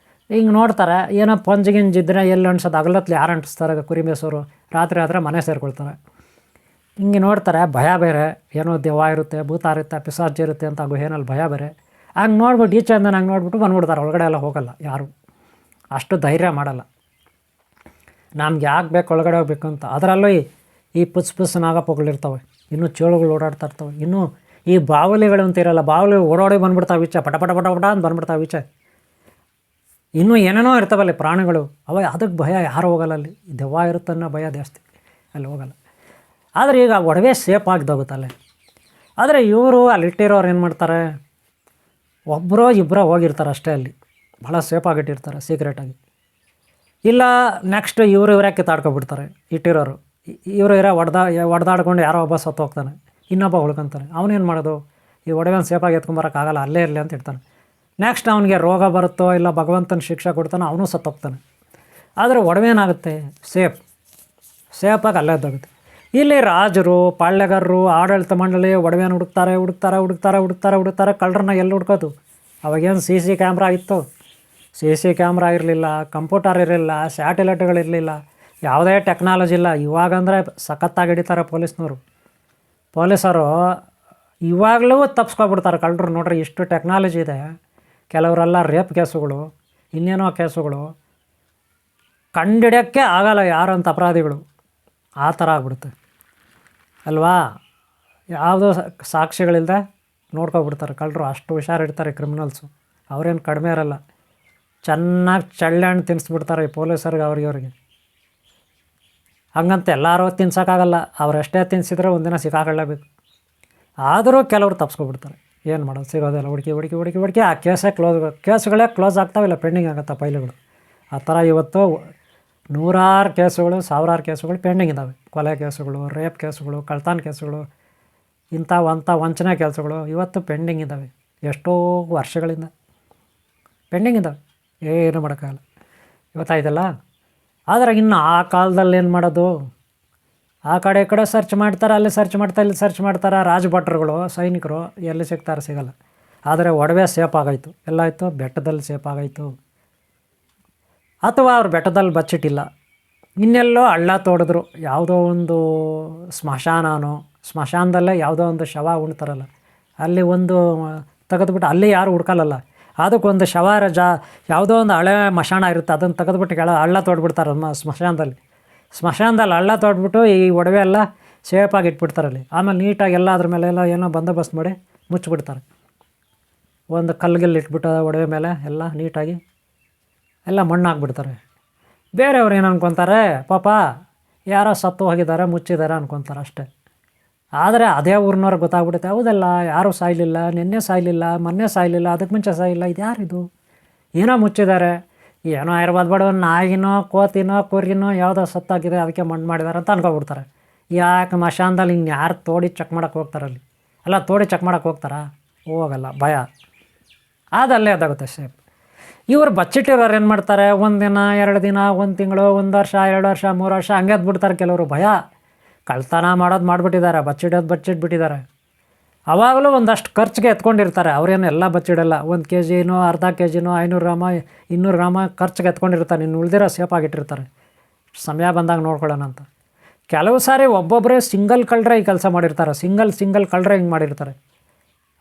ಹಿಂಗೆ ನೋಡ್ತಾರೆ, ಏನೋ ಪಂಜಿಗಿಂಜಿದ್ರೆ ಎಲ್ಲಿ ಅನ್ಸೋದು, ಹಗಲತ್ಲಿ ಯಾರು ಅಂಟಿಸ್ತಾರೆ ಕುರಿ ಮೇಯಿಸೋರು, ರಾತ್ರಿ ಆದರೆ ಮನೆ ಸೇರ್ಕೊಳ್ತಾರೆ. ಹಿಂಗೆ ನೋಡ್ತಾರೆ, ಭಯ ಬೇರೆ, ಏನೋ ದೆವ್ವ ಇರುತ್ತೆ, ಭೂತ ಇರುತ್ತೆ, ಪಿಶಾಚಿ ಇರುತ್ತೆ ಅಂತ ಗುಹೆನಲ್ಲಿ ಭಯ ಬೇರೆ. ಹಂಗೆ ನೋಡ್ಬಿಟ್ಟು ಈಚೆಯಿಂದ ಹಂಗೆ ನೋಡ್ಬಿಟ್ಟು ಬಂದ್ಬಿಡ್ತಾರೆ. ಒಳಗಡೆ ಎಲ್ಲ ಹೋಗಲ್ಲ ಯಾರು, ಅಷ್ಟು ಧೈರ್ಯ ಮಾಡಲ್ಲ. ನಮ್ಗೆ ಯಾಕೆ ಬೇಕು ಒಳಗಡೆ ಹೋಗ್ಬೇಕು ಅಂತ. ಅದರಲ್ಲೂ ಈ ಪುಸ್ ನಾಗಪ್ಪಗಳಿರ್ತವೆ, ಇನ್ನೂ ಚೇಳುಗಳು ಓಡಾಡ್ತಾ ಇರ್ತವೆ. ಇನ್ನೂ ಈ ಬಾವಲಿಗಳು ಅಂತ ಇರೋಲ್ಲ, ಬಾವಲಿ ಓಡಾಡಿ ಬಂದ್ಬಿಡ್ತಾವೆ ಈಚೆ, ಪಟ ಅಂತ ಬಂದ್ಬಿಡ್ತಾವೆ ಈಚೆ. ಇನ್ನೂ ಏನೇನೋ ಇರ್ತಾವಲ್ಲಿ ಪ್ರಾಣಿಗಳು, ಅದಕ್ಕೆ ಭಯ, ಯಾರು ಹೋಗಲ್ಲ ಅಲ್ಲಿ. ದೆವ್ವ ಇರುತ್ತನ್ನೋ ಭಯ ಜಾಸ್ತಿ, ಅಲ್ಲಿ ಹೋಗಲ್ಲ. ಆದರೆ ಈಗ ಒಡವೆ ಸೇಫ್ ಆಗಿದೋಗುತ್ತಲ್ಲೇ. ಆದರೆ ಇವರು ಅಲ್ಲಿಟ್ಟಿರೋರು ಏನು ಮಾಡ್ತಾರೆ, ಒಬ್ಬರೋ ಇಬ್ಬರೋ ಹೋಗಿರ್ತಾರೆ ಅಷ್ಟೇ, ಅಲ್ಲಿ ಭಾಳ ಸೇಫಾಗಿಟ್ಟಿರ್ತಾರೆ ಸೀಕ್ರೆಟಾಗಿ. ಇಲ್ಲ ನೆಕ್ಸ್ಟ್ ಇವರೇ ಕಿತ್ತಾಡ್ಕೊಬಿಡ್ತಾರೆ ಇಟ್ಟಿರೋರು. ಇವರು ಹೊಡೆದಾಡ್ಕೊಂಡು ಯಾರೋ ಒಬ್ಬ ಸತ್ತು ಹೋಗ್ತಾನೆ, ಇನ್ನೊಬ್ಬ ಉಳ್ಕೊತಾನೆ. ಅವನೇನು ಮಾಡೋದು, ಈ ಒಡವೆನ ಸೇಫಾಗಿ ಎತ್ಕೊಂಬರೋಕ್ಕಾಗಲ್ಲ, ಅಲ್ಲೇ ಇರಲಿ ಅಂತ ಇರ್ತಾನೆ. ನೆಕ್ಸ್ಟ್ ಅವನಿಗೆ ರೋಗ ಬರುತ್ತೋ ಇಲ್ಲ ಭಗವಂತನ ಶಿಕ್ಷೆ ಕೊಡ್ತಾನೋ, ಅವನು ಸತ್ತೋಗ್ತಾನೆ. ಆದರೆ ಒಡವೇನಾಗುತ್ತೆ, ಸೇಫಾಗಿ ಅಲ್ಲೇ ಇದ್ದಾಗುತ್ತೆ. ಇಲ್ಲಿ ರಾಜರು, ಪಾಳ್ಯಗಾರರು, ಆಡಳಿತ ಮಂಡಳಿ ಒಡವೆನ ಹುಡುಕ್ತಾರೆ. ಕಳ್ಳರನ್ನ ಎಲ್ಲಿ ಹುಡ್ಕೋದು? ಅವಾಗೇನು ಸಿ ಕ್ಯಾಮ್ರಾ ಇತ್ತು? ಸಿ ಕ್ಯಾಮ್ರಾ ಇರಲಿಲ್ಲ, ಕಂಪ್ಯೂಟರ್ ಇರಲಿಲ್ಲ, ಸ್ಯಾಟಲೈಟ್ಗಳಿರಲಿಲ್ಲ, ಯಾವುದೇ ಟೆಕ್ನಾಲಜಿ ಇಲ್ಲ. ಇವಾಗಂದರೆ ಸಖತ್ತಾಗಿ ಹಿಡಿತಾರೆ ಪೊಲೀಸರು. ಇವಾಗಲೂ ತಪ್ಪಿಸ್ಕೊಬಿಡ್ತಾರೆ ಕಳ್ಳರು. ನೋಡ್ರಿ, ಇಷ್ಟು ಟೆಕ್ನಾಲಜಿ ಇದೆ. ಕೆಲವರೆಲ್ಲ ರೇಪ್ ಕೇಸುಗಳು, ಇನ್ನೇನೋ ಕೇಸುಗಳು ಕಂಡಿಡಿಯೋಕ್ಕೆ ಆಗಲ್ಲ ಯಾರಂತ ಅಪರಾಧಿಗಳು, ಆ ಥರ ಆಗ್ಬಿಡುತ್ತೆ ಅಲ್ವಾ. ಯಾವುದೋ ಸಾಕ್ಷಿಗಳಿಲ್ಲದೆ ನೋಡ್ಕೊಬಿಡ್ತಾರೆ ಕಳ್ಳರು. ಅಷ್ಟು ಹುಷಾರಿಡ್ತಾರೆ ಕ್ರಿಮಿನಲ್ಸು. ಅವರೇನು ಕಡಿಮೆ ಇರಲ್ಲ, ಚೆನ್ನಾಗಿ ಚಳ್ಳೆಹಣ್ಣು ತಿನ್ನಿಸ್ಬಿಡ್ತಾರೆ ಈ ಪೊಲೀಸರಿಗೆ, ಅವ್ರಿಗೆ. ಹಂಗಂತ ಎಲ್ಲರೂ ತಿನ್ಸೋಕ್ಕಾಗಲ್ಲ, ಅವರೆಷ್ಟೇ ತಿನ್ನಿಸಿದ್ರೆ ಒಂದಿನ ಸಿಕ್ಕಾಕೊಳ್ಳೇಬೇಕು. ಆದರೂ ಕೆಲವರು ತಪ್ಪಿಸ್ಕೊಬಿಡ್ತಾರೆ. ಏನು ಮಾಡೋದು, ಸಿಗೋದಿಲ್ಲ. ಹುಡುಕಿ ಆ ಕೇಸುಗಳೇ ಕ್ಲೋಸ್ ಆಗ್ತಾವಿಲ್ಲ, ಪೆಂಡಿಂಗ್ ಆಗುತ್ತೆ ಫೈಲ್ಗಳು. ಆ ಥರ ಇವತ್ತು ನೂರಾರು ಕೇಸುಗಳು, ಸಾವಿರಾರು ಕೇಸುಗಳು ಪೆಂಡಿಂಗ್ ಇದ್ದಾವೆ. ಕೊಲೆ ಕೇಸುಗಳು, ರೇಪ್ ಕೇಸುಗಳು, ಕಳ್ತನ ಕೇಸುಗಳು, ಇಂಥ ವಂಚನೆ ಕೆಲಸಗಳು ಇವತ್ತು ಪೆಂಡಿಂಗ್ ಇದ್ದಾವೆ. ಎಷ್ಟೋ ವರ್ಷಗಳಿಂದ ಪೆಂಡಿಂಗ್ ಇದ್ದಾವೆ, ಏನು ಮಾಡೋಕ್ಕಾಗಲ್ಲ. ಇವತ್ತಾಯ್ತಲ್ಲ. ಆದರೆ ಇನ್ನು ಆ ಕಾಲದಲ್ಲಿ ಏನು ಮಾಡೋದು, ಆ ಕಡೆ ಈ ಕಡೆ ಸರ್ಚ್ ಮಾಡ್ತಾರೆ, ಅಲ್ಲಿ ಸರ್ಚ್ ಮಾಡ್ತಾರೆ, ಇಲ್ಲಿ ಸರ್ಚ್ ಮಾಡ್ತಾರೆ. ರಾಜಭಟ್ರುಗಳು, ಸೈನಿಕರು ಎಲ್ಲಿ ಸಿಗಲ್ಲ. ಆದರೆ ಒಡವೆ ಸೇಫ್ ಆಗಾಯಿತು, ಎಲ್ಲ ಆಯಿತು, ಬೆಟ್ಟದಲ್ಲಿ ಸೇಫ್ ಆಗಾಯಿತು. ಅಥವಾ ಅವ್ರು ಬೆಟ್ಟದಲ್ಲಿ ಬಚ್ಚಿಟ್ಟಿಲ್ಲ, ಇನ್ನೆಲ್ಲೋ ಹಳ್ಳ ತೋಡಿದ್ರು, ಯಾವುದೋ ಒಂದು ಸ್ಮಶಾನದಲ್ಲೇ ಯಾವುದೋ ಒಂದು ಶವ ಉಣ್ತಾರಲ್ಲ, ಅಲ್ಲಿ ಒಂದು ತೆಗೆದುಬಿಟ್ಟು, ಅಲ್ಲಿ ಯಾರು ಹುಡ್ಕಲ್ಲ, ಅದಕ್ಕೊಂದು ಶವ ಯಾವುದೋ ಒಂದು ಹಳೆ ಮಶಾಣ ಇರುತ್ತೆ, ಅದನ್ನು ತೆಗೆದುಬಿಟ್ಟು ಹಳ್ಳ ತೋಡ್ಬಿಡ್ತಾರೆ ಸ್ಮಶಾನದಲ್ಲಿ ಹಳ್ಳ ತೋಡ್ಬಿಟ್ಟು ಈ ಒಡವೆ ಎಲ್ಲ ಸೇಫಾಗಿ ಇಟ್ಬಿಡ್ತಾರಲ್ಲಿ. ಆಮೇಲೆ ನೀಟಾಗಿ ಎಲ್ಲ ಅದ್ರ ಮೇಲೆ ಎಲ್ಲ ಏನೋ ಬಂದೋಬಸ್ತ್ ಮಾಡಿ ಮುಚ್ಚಿಬಿಡ್ತಾರೆ. ಒಂದು ಕಲ್ಲಿಗೆಲ್ಲಿ ಇಟ್ಬಿಟ್ಟು ಒಡವೆ ಮೇಲೆ ಎಲ್ಲ ನೀಟಾಗಿ ಎಲ್ಲ ಮಣ್ಣು ಹಾಕ್ಬಿಡ್ತಾರೆ. ಬೇರೆಯವ್ರು ಏನು ಅನ್ಕೊತಾರೆ, ಪಾಪ ಯಾರೋ ಸತ್ತು ಹೋಗಿದ್ದಾರೆ, ಮುಚ್ಚಿದ್ದಾರೆ ಅನ್ಕೊತಾರೆ ಅಷ್ಟೇ. ಆದರೆ ಅದೇ ಊರಿನವ್ರಿಗೆ ಗೊತ್ತಾಗ್ಬಿಡುತ್ತೆ, ಹೌದಲ್ಲ, ಯಾರೂ ಸಾಯಲಿಲ್ಲ, ನಿನ್ನೆ ಸಾಯಲಿಲ್ಲ, ಮೊನ್ನೆ ಸಾಯಲಿಲ್ಲ, ಅದಕ್ಕೆ ಮುಂಚೆ ಸಾಯಿಲ್ಲ, ಇದು ಯಾರಿದು, ಏನೋ ಮುಚ್ಚಿದ್ದಾರೆ, ಏನೋ ಇರ್ಬೋದು ಬೇಡ, ನಾಯಿನೋ ಕೋತಿನೋ ಕುರಿನೋ ಯಾವುದೋ ಸತ್ತಾಗಿದೆ, ಅದಕ್ಕೆ ಮಣ್ಣು ಮಾಡಿದ್ದಾರೆ ಅಂತ ಅನ್ಕೊಬಿಡ್ತಾರೆ. ಯಾಕೆ ಮಶಾನದಲ್ಲಿ ಇನ್ನು ಯಾರು ತೋಡಿ ಚೆಕ್ ಮಾಡೋಕ್ಕೆ ಹೋಗ್ತಾರಲ್ಲಿ? ಅಲ್ಲ, ತೋಡಿ ಚೆಕ್ ಮಾಡೋಕ್ಕೆ ಹೋಗ್ತಾರಾ? ಹೋಗಲ್ಲ, ಭಯ. ಅದಲ್ಲೇ ಅದಾಗುತ್ತೆ ಸೇಫ್. ಇವರು ಬಚ್ಚಿಟ್ಟಿರೋರು ಏನು ಮಾಡ್ತಾರೆ, 1 ದಿನ 2 ದಿನ, 1 ತಿಂಗಳು, 1 ವರ್ಷ, 2 ವರ್ಷ, 3 ವರ್ಷ ಹಂಗೆ ಎದ್ಬಿಡ್ತಾರೆ. ಕೆಲವರು ಭಯ, ಕಳ್ತನ ಮಾಡಿಬಿಟ್ಟಿದ್ದಾರೆ, ಬಚ್ಚಿಟ್ಬಿಟ್ಟಿದ್ದಾರೆ. ಆವಾಗಲೂ ಒಂದಷ್ಟು ಖರ್ಚಿಗೆ ಎತ್ಕೊಂಡಿರ್ತಾರೆ. ಅವ್ರೇನು ಎಲ್ಲ ಬಚ್ಚಿಡಲ್ಲ, 1 kg, ಅರ್ಧ kg, 500 ಗ್ರಾಮ, 200 ಗ್ರಾಮ ಖರ್ಚಿಗೆ ಎತ್ಕೊಂಡಿರ್ತಾರೆ. ಇನ್ನು ಉಳಿದಿರೋ ಸೇಫಾಗಿಟ್ಟಿರ್ತಾರೆ, ಸಮಯ ಬಂದಾಗ ನೋಡ್ಕೊಳ್ಳೋಣ ಅಂತ. ಕೆಲವು ಸಾರಿ ಒಬ್ಬೊಬ್ಬರೇ ಸಿಂಗಲ್ ಕಳ್ಳರೇ ಈ ಕೆಲಸ ಮಾಡಿರ್ತಾರೆ. ಸಿಂಗಲ್ ಕಳ್ಳರೇ ಹಿಂಗೆ ಮಾಡಿರ್ತಾರೆ.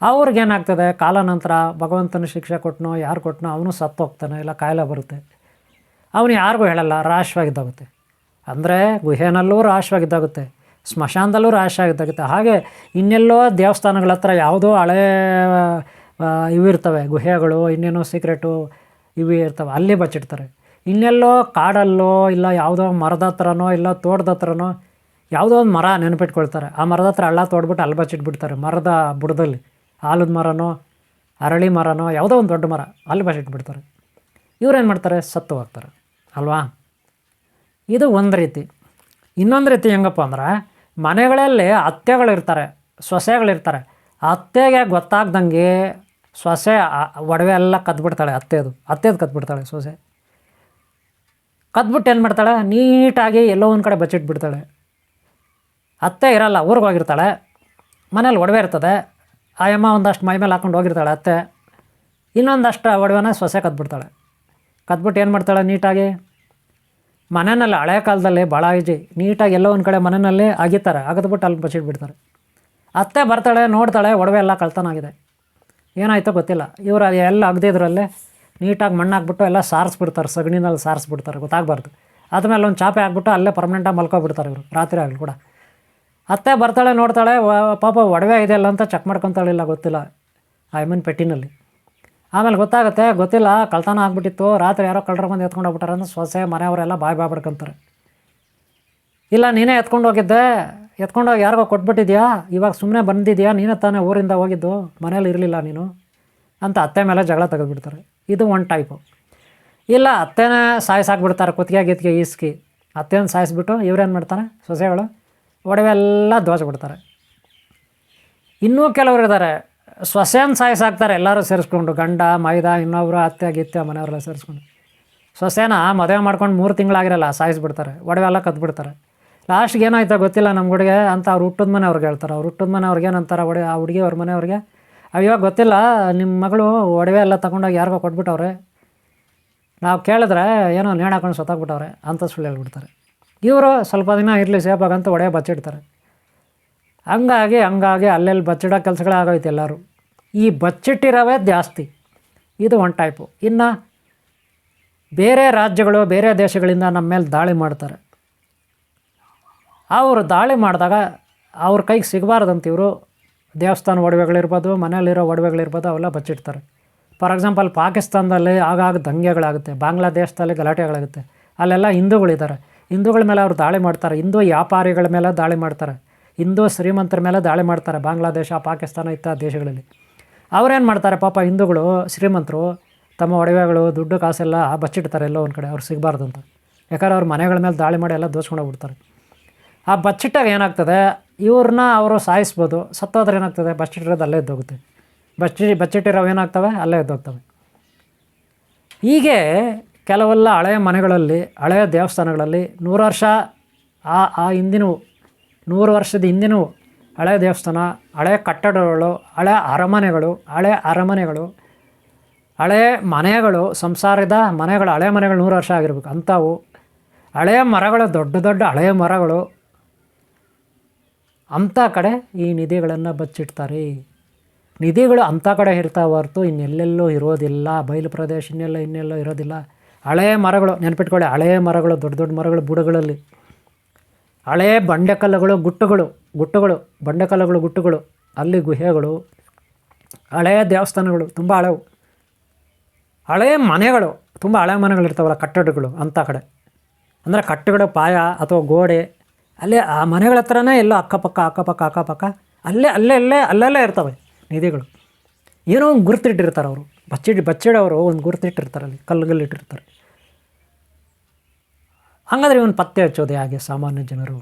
ಅವ್ರಿಗೇನಾಗ್ತದೆ ಕಾಲಾನಂತರ ಭಗವಂತನ ಶಿಕ್ಷೆ ಕೊಟ್ಟನೋ ಯಾರು ಕೊಟ್ಟನೋ ಅವನು ಸತ್ತು ಹೋಗ್ತಾನೆ, ಇಲ್ಲ ಕಾಯಿಲೆ ಬರುತ್ತೆ, ಅವನು ಯಾರಿಗೂ ಹೇಳಲ್ಲ, ರಹಸ್ಯವಾಗಿದ್ದಾಗುತ್ತೆ. ಅಂದರೆ ಗುಹೆನಲ್ಲೂ ರಹಸ್ಯವಾಗಿದ್ದಾಗುತ್ತೆ, ಸ್ಮಶಾನದಲ್ಲೂ ರಹಸ್ಯವಾಗಿದ್ದಾಗುತ್ತೆ. ಹಾಗೆ ಇನ್ನೆಲ್ಲೋ ದೇವಸ್ಥಾನಗಳ ಹತ್ರ ಯಾವುದೋ ಹಳೇ ಇವು ಇರ್ತವೆ ಗುಹೆಗಳು, ಇನ್ನೇನೋ ಸೀಕ್ರೆಟು ಇವು ಇರ್ತವೆ, ಅಲ್ಲಿ ಬಚ್ಚಿಡ್ತಾರೆ. ಇನ್ನೆಲ್ಲೋ ಕಾಡಲ್ಲೋ ಇಲ್ಲ ಯಾವುದೋ ಮರದ ಹತ್ರನೋ ಇಲ್ಲ ತೋಟದ ಹತ್ರನೋ ಯಾವುದೋ ಒಂದು ಮರ ನೆನಪಿಟ್ಕೊಳ್ತಾರೆ. ಆ ಮರದ ಹತ್ರ ಹಳ್ಳ ತೋಡ್ಬಿಟ್ಟು ಅಲ್ಲಿ ಬಚ್ಚಿಟ್ಬಿಡ್ತಾರೆ. ಮರದ ಬುಡದಲ್ಲಿ ಆಲದ ಮರನೋ ಅರಳಿ ಮರನೋ ಯಾವುದೋ ಒಂದು ದೊಡ್ಡ ಮರ ಅಲ್ಲಿ ಬಚ್ಚಿಟ್ಬಿಡ್ತಾರೆ. ಇವ್ರೇನು ಮಾಡ್ತಾರೆ, ಸತ್ತು ಹೋಗ್ತಾರೆ ಅಲ್ವಾ. ಇದು ಒಂದು ರೀತಿ. ಇನ್ನೊಂದು ರೀತಿ ಹೆಂಗಪ್ಪ ಅಂದ್ರೆ, ಮನೆಗಳಲ್ಲಿ ಅತ್ತೆಗಳಿರ್ತಾರೆ, ಸೊಸೆಗಳಿರ್ತಾರೆ. ಅತ್ತೆಗೆ ಗೊತ್ತಾಗ್ದಂಗೆ ಸೊಸೆ ಒಡವೆ ಎಲ್ಲ ಕದ್ಬಿಡ್ತಾಳೆ. ಅತ್ತೆದು ಕದ್ಬಿಡ್ತಾಳೆ ಸೊಸೆ. ಕದ್ಬಿಟ್ಟು ಏನು ಮಾಡ್ತಾಳೆ, ನೀಟಾಗಿ ಎಲ್ಲೋ ಒಂದು ಕಡೆ ಬಚ್ಚಿಟ್ಬಿಡ್ತಾಳೆ. ಅತ್ತೆ ಇರಲ್ಲ, ಊರಿಗೆ ಹೋಗಿರ್ತಾಳೆ, ಮನೇಲಿ ಒಡವೆ ಇರ್ತದೆ. ಆ ಅಮ್ಮ ಒಂದಷ್ಟು ಮೈ ಮೇಲೆ ಹಾಕೊಂಡು ಹೋಗಿರ್ತಾಳೆ ಅತ್ತೆ, ಇನ್ನೊಂದಷ್ಟು ಒಡವೆನ ಸೊಸೆ ಕದ್ಬಿಡ್ತಾಳೆ. ಕದ್ಬಿಟ್ಟು ಏನು ಮಾಡ್ತಾಳೆ, ನೀಟಾಗಿ ಮನೆಯಲ್ಲಿ ಹಳೆ ಕಾಲದಲ್ಲಿ ಭಾಳ ಈಜಿ, ನೀಟಾಗಿ ಎಲ್ಲೋ ಒಂದು ಕಡೆ ಮನೆಯಲ್ಲಿ ಅಗಿತಾರೆ, ಅಗದ್ಬಿಟ್ಟು ಅಲ್ಲಿ ಬಚ್ಚಿಟ್ಬಿಡ್ತಾರೆ. ಅತ್ತೆ ಬರ್ತಾಳೆ, ನೋಡ್ತಾಳೆ, ಒಡವೆ ಎಲ್ಲ ಕಳ್ತನಾಗಿದೆ, ಏನಾಯ್ತೋ ಗೊತ್ತಿಲ್ಲ. ಇವರು ಎಲ್ಲ ಅಗದಿದ್ರಲ್ಲೇ ನೀಟಾಗಿ ಮಣ್ಣು ಹಾಕ್ಬಿಟ್ಟು ಎಲ್ಲ ಸಾರಿಸ್ಬಿಡ್ತಾರೆ, ಸಗಣಿನಲ್ಲಿ ಸಾರಿಸ್ಬಿಡ್ತಾರೆ, ಗೊತ್ತಾಗಬಾರ್ದು. ಆದಮೇಲೆ ಒಂದು ಚಾಪೆ ಹಾಕ್ಬಿಟ್ಟು ಅಲ್ಲೇ ಪರ್ಮನೆಂಟಾಗಿ ಮಲ್ಕೊಬಿಡ್ತಾರೆ ಇವರು, ರಾತ್ರಿ ಆಗಲಿ ಕೂಡ. ಅತ್ತೆ ಬರ್ತಾಳೆ, ನೋಡ್ತಾಳೆ, ಪಾಪ ಒಡವೆ ಇದೆಯಲ್ಲ ಅಂತ ಚೆಕ್ ಮಾಡ್ಕೊತಾಳಿಲ್ಲ, ಗೊತ್ತಿಲ್ಲ ಆ ಅಮ್ಮನ ಪೆಟ್ಟಿನಲ್ಲಿ. ಆಮೇಲೆ ಗೊತ್ತಿಲ್ಲ ಕಳ್ತನ ಆಗ್ಬಿಟ್ಟಿತ್ತು, ರಾತ್ರಿ ಯಾರೋ ಕಳ್ಳರು ಬಂದು ಎತ್ಕೊಂಡು ಹೋಗ್ಬಿಟ್ಟಾರೆ ಅಂದ್ರೆ ಸೊಸೆ ಮನೆಯವರೆಲ್ಲ ಬಾಯ್ ಬಡ್ಕೊಂತಾರೆ. ಇಲ್ಲ ನೀನೇ ಎತ್ಕೊಂಡು ಹೋಗಿದ್ದೆ, ಎತ್ಕೊಂಡೋಗಿ ಯಾರಿಗೋ ಕೊಟ್ಬಿಟ್ಟಿದ್ಯಾ, ಇವಾಗ ಸುಮ್ಮನೆ ಬಂದಿದ್ಯಾ, ನೀನೇ ತಾನೇ ಊರಿಂದ ಹೋಗಿದ್ದು, ಮನೇಲಿ ಇರಲಿಲ್ಲ ನೀನು ಅಂತ ಅತ್ತೆ ಮೇಲೆ ಜಗಳ ತೆಗೆದುಬಿಡ್ತಾರೆ. ಇದು ಒಂದು ಟೈಪು. ಇಲ್ಲ ಅತ್ತೆನೇ ಸಾಯಿಸಾಕ್ಬಿಡ್ತಾರೆ, ಕುತ್ತಿಗೆ ಈಸ್ಕಿ ಅತ್ತೆನ ಸಾಯಿಸ್ಬಿಟ್ಟು ಇವ್ರೇನು ಮಾಡ್ತಾರೆ, ಸೊಸೆಗಳು ಒಡವೆ ಎಲ್ಲ ದೋಚ್ಬಿಡ್ತಾರೆ. ಇನ್ನೂ ಕೆಲವರು ಇದ್ದಾರೆ, ಸೊಸೆನ ಸಾಯಿಸಾಕ್ತಾರೆ ಎಲ್ಲರೂ ಸೇರಿಸ್ಕೊಂಡು, ಗಂಡ ಮೈದ ಇನ್ನೊಬ್ಬರು ಅತ್ತೆ ಗಿತ್ತೆ ಮನೆಯವರೆಲ್ಲ ಸೇರಿಸ್ಕೊಂಡು. ಸೊಸೆನ ಮದುವೆ ಮಾಡ್ಕೊಂಡು 3 ತಿಂಗಳಾಗಿರಲ್ಲ ಸಾಯಿಸ್ಬಿಡ್ತಾರೆ, ಒಡವೆ ಎಲ್ಲ ಕದ್ಬಿಡ್ತಾರೆ. ಲಾಸ್ಟ್ಗೆ ಏನಾಯ್ತೋ ಗೊತ್ತಿಲ್ಲ ನಮ್ಮ ಹುಡುಗೆ ಅಂತ ಅವ್ರು ಹುಟ್ಟಿದ ಮನೆಯವ್ರಿಗೆ ಹೇಳ್ತಾರೆ. ಅವ್ರು ಹುಟ್ಟಿದ ಮನೆಯವ್ರಿಗೆ ಏನಂತಾರೆ, ಆ ಹುಡುಗಿ ಅವ್ರ ಮನೆಯವ್ರಿಗೆ, ಅಯ್ಯೋ ಗೊತ್ತಿಲ್ಲ ನಿಮ್ಮ ಮಗಳು ಒಡವೆ ಎಲ್ಲ ತೊಗೊಂಡೋಗಿ ಯಾರಿಗೋ ಕೊಟ್ಬಿಟ್ಟವ್ರೆ, ನಾವು ಕೇಳಿದ್ರೆ ಏನೋ ನೇಣು ಹಾಕೊಂಡು ಸತ್ತಾಗ್ಬಿಟ್ಟವ್ರೆ ಅಂತ ಸುಳ್ಳು ಹೇಳ್ಬಿಡ್ತಾರೆ. ಇವರು ಸ್ವಲ್ಪ ದಿನ ಇರಲಿ ಸೇಫಾಗಂತ ಒಡವೆ ಬಚ್ಚಿಡ್ತಾರೆ. ಹಂಗಾಗಿ ಅಲ್ಲೆಲ್ಲಿ ಬಚ್ಚಿಡೋ ಕೆಲಸಗಳೇ ಆಗೋಯ್ತು ಎಲ್ಲರೂ. ಈ ಬಚ್ಚಿಟ್ಟಿರೋವೇ ಜಾಸ್ತಿ. ಇದು ಒಂದು ಟೈಪು. ಇನ್ನು ಬೇರೆ ರಾಜ್ಯಗಳು ಬೇರೆ ದೇಶಗಳಿಂದ ನಮ್ಮ ಮೇಲೆ ದಾಳಿ ಮಾಡ್ತಾರೆ. ಅವರು ದಾಳಿ ಮಾಡಿದಾಗ ಅವ್ರ ಕೈಗೆ ಸಿಗಬಾರ್ದಂತ ಇವರು ದೇವಸ್ಥಾನ ಒಡವೆಗಳಿರ್ಬೋದು, ಮನೇಲಿರೋ ಒಡವೆಗಳಿರ್ಬೋದು, ಅವೆಲ್ಲ ಬಚ್ಚಿಡ್ತಾರೆ. ಫಾರ್ ಎಕ್ಸಾಂಪಲ್ ಪಾಕಿಸ್ತಾನದಲ್ಲಿ ಆಗಾಗ ದಂಗೆಗಳಾಗುತ್ತೆ, ಬಾಂಗ್ಲಾದೇಶದಲ್ಲಿ ಗಲಾಟೆಗಳಾಗುತ್ತೆ. ಅಲ್ಲೆಲ್ಲ ಹಿಂದೂಗಳಿದ್ದಾರೆ. ಹಿಂದೂಗಳ ಮೇಲೆ ಅವ್ರು ದಾಳಿ ಮಾಡ್ತಾರೆ, ಹಿಂದೂ ವ್ಯಾಪಾರಿಗಳ ಮೇಲೆ ದಾಳಿ ಮಾಡ್ತಾರೆ, ಹಿಂದೂ ಶ್ರೀಮಂತರ ಮೇಲೆ ದಾಳಿ ಮಾಡ್ತಾರೆ. ಬಾಂಗ್ಲಾದೇಶ, ಪಾಕಿಸ್ತಾನ ಇತ್ಯಾದಿ ದೇಶಗಳಲ್ಲಿ ಅವ್ರೇನು ಮಾಡ್ತಾರೆ, ಪಾಪ ಹಿಂದೂಗಳು ಶ್ರೀಮಂತರು ತಮ್ಮ ಒಡವೆಗಳು ದುಡ್ಡು ಕಾಸೆಲ್ಲ ಬಚ್ಚಿಡ್ತಾರೆ ಎಲ್ಲೋ ಒಂದು ಕಡೆ, ಅವ್ರು ಸಿಗಬಾರ್ದು ಅಂತ. ಯಾಕಂದ್ರೆ ಅವ್ರ ಮನೆಗಳ ಮೇಲೆ ದಾಳಿ ಮಾಡಿ ಎಲ್ಲ ದೋಚ್ಕೊಂಡೋಗ್ಬಿಡ್ತಾರೆ. ಆ ಬಚ್ಚಿಟ್ಟಾಗ ಏನಾಗ್ತದೆ, ಇವ್ರನ್ನ ಅವರು ಸಾಯಿಸ್ಬೋದು, ಸತ್ತೋದ್ರೆ ಏನಾಗ್ತದೆ, ಬಚ್ಚಿಟ್ಟಿರೋದು ಅಲ್ಲೇ ಎದ್ದೋಗುತ್ತೆ, ಬಚ್ಚಿಟ್ಟಿರೋವು ಏನಾಗ್ತವೆ, ಅಲ್ಲೇ ಎದ್ದೋಗ್ತವೆ. ಹೀಗೆ ಕೆಲವೆಲ್ಲ ಹಳೆಯ ಮನೆಗಳಲ್ಲಿ, ಹಳೆಯ ದೇವಸ್ಥಾನಗಳಲ್ಲಿ 100 ವರ್ಷ ಹಿಂದಿನ 100 ವರ್ಷದ ಹಿಂದಿನ ಹಳೆಯ ದೇವಸ್ಥಾನ, ಹಳೆಯ ಕಟ್ಟಡಗಳು, ಹಳೆಯ ಅರಮನೆಗಳು, ಹಳೆಯ ಮನೆಗಳು, ಸಂಸಾರದ ಮನೆಗಳು, ಹಳೆಯ ಮನೆಗಳು 100 ವರ್ಷ ಆಗಿರ್ಬೇಕು ಅಂಥವು. ಹಳೆಯ ಮರಗಳು, ದೊಡ್ಡ ದೊಡ್ಡ ಹಳೆಯ ಮರಗಳು, ಅಂಥ ಕಡೆ ಈ ನಿಧಿಗಳನ್ನು ಬಚ್ಚಿಡ್ತಾರೆ. ನಿಧಿಗಳು ಅಂಥ ಕಡೆ ಇರ್ತಾವೆ ಹೊರತು ಇನ್ನೆಲ್ಲೆಲ್ಲೂ ಇರೋದಿಲ್ಲ. ಬಯಲು ಪ್ರದೇಶ ಇನ್ನೆಲ್ಲೋ ಇರೋದಿಲ್ಲ. ಹಳೆಯ ಮರಗಳು ನೆನಪಿಟ್ಕೊಳ್ಳಿ, ಹಳೆಯ ಮರಗಳು, ದೊಡ್ಡ ದೊಡ್ಡ ಮರಗಳು ಬುಡಗಳಲ್ಲಿ, ಹಳೆಯ ಬಂಡೆಕಲ್ಲುಗಳು, ಗುಟ್ಟುಗಳು, ಬಂಡೆಕಲ್ಲುಗಳು, ಗುಟ್ಟುಗಳು, ಅಲ್ಲಿ ಗುಹೆಗಳು, ಹಳೆಯ ದೇವಸ್ಥಾನಗಳು ತುಂಬ ಹಳೆವು, ಹಳೆಯ ಮನೆಗಳು, ತುಂಬ ಹಳೆಯ ಮನೆಗಳಿರ್ತಾವಲ್ಲ, ಕಟ್ಟಡಗಳು, ಅಂಥ ಕಡೆ ಅಂದರೆ ಕಟ್ಟಡ ಪಾಯ ಅಥವಾ ಗೋಡೆ, ಅಲ್ಲೇ ಆ ಮನೆಗಳ ಹತ್ರನೇ ಎಲ್ಲೋ ಅಕ್ಕಪಕ್ಕ ಅಲ್ಲೇ ಇರ್ತವೆ ನಿಧಿಗಳು. ಏನೋ ಒಂದು ಗುರುತಿಟ್ಟಿರ್ತಾರೆ ಅವರು, ಬಚ್ಚಿಡೋರು ಒಂದು ಗುರುತಿಟ್ಟಿರ್ತಾರೆ, ಅಲ್ಲಿ ಕಲ್ಲುಗಳಿಟ್ಟಿರ್ತಾರೆ. ಹಾಗಾದ್ರೆ ಇವನು ಪತ್ತೆ ಹಚ್ಚೋದು ಹಾಗೆ ಸಾಮಾನ್ಯ ಜನರು.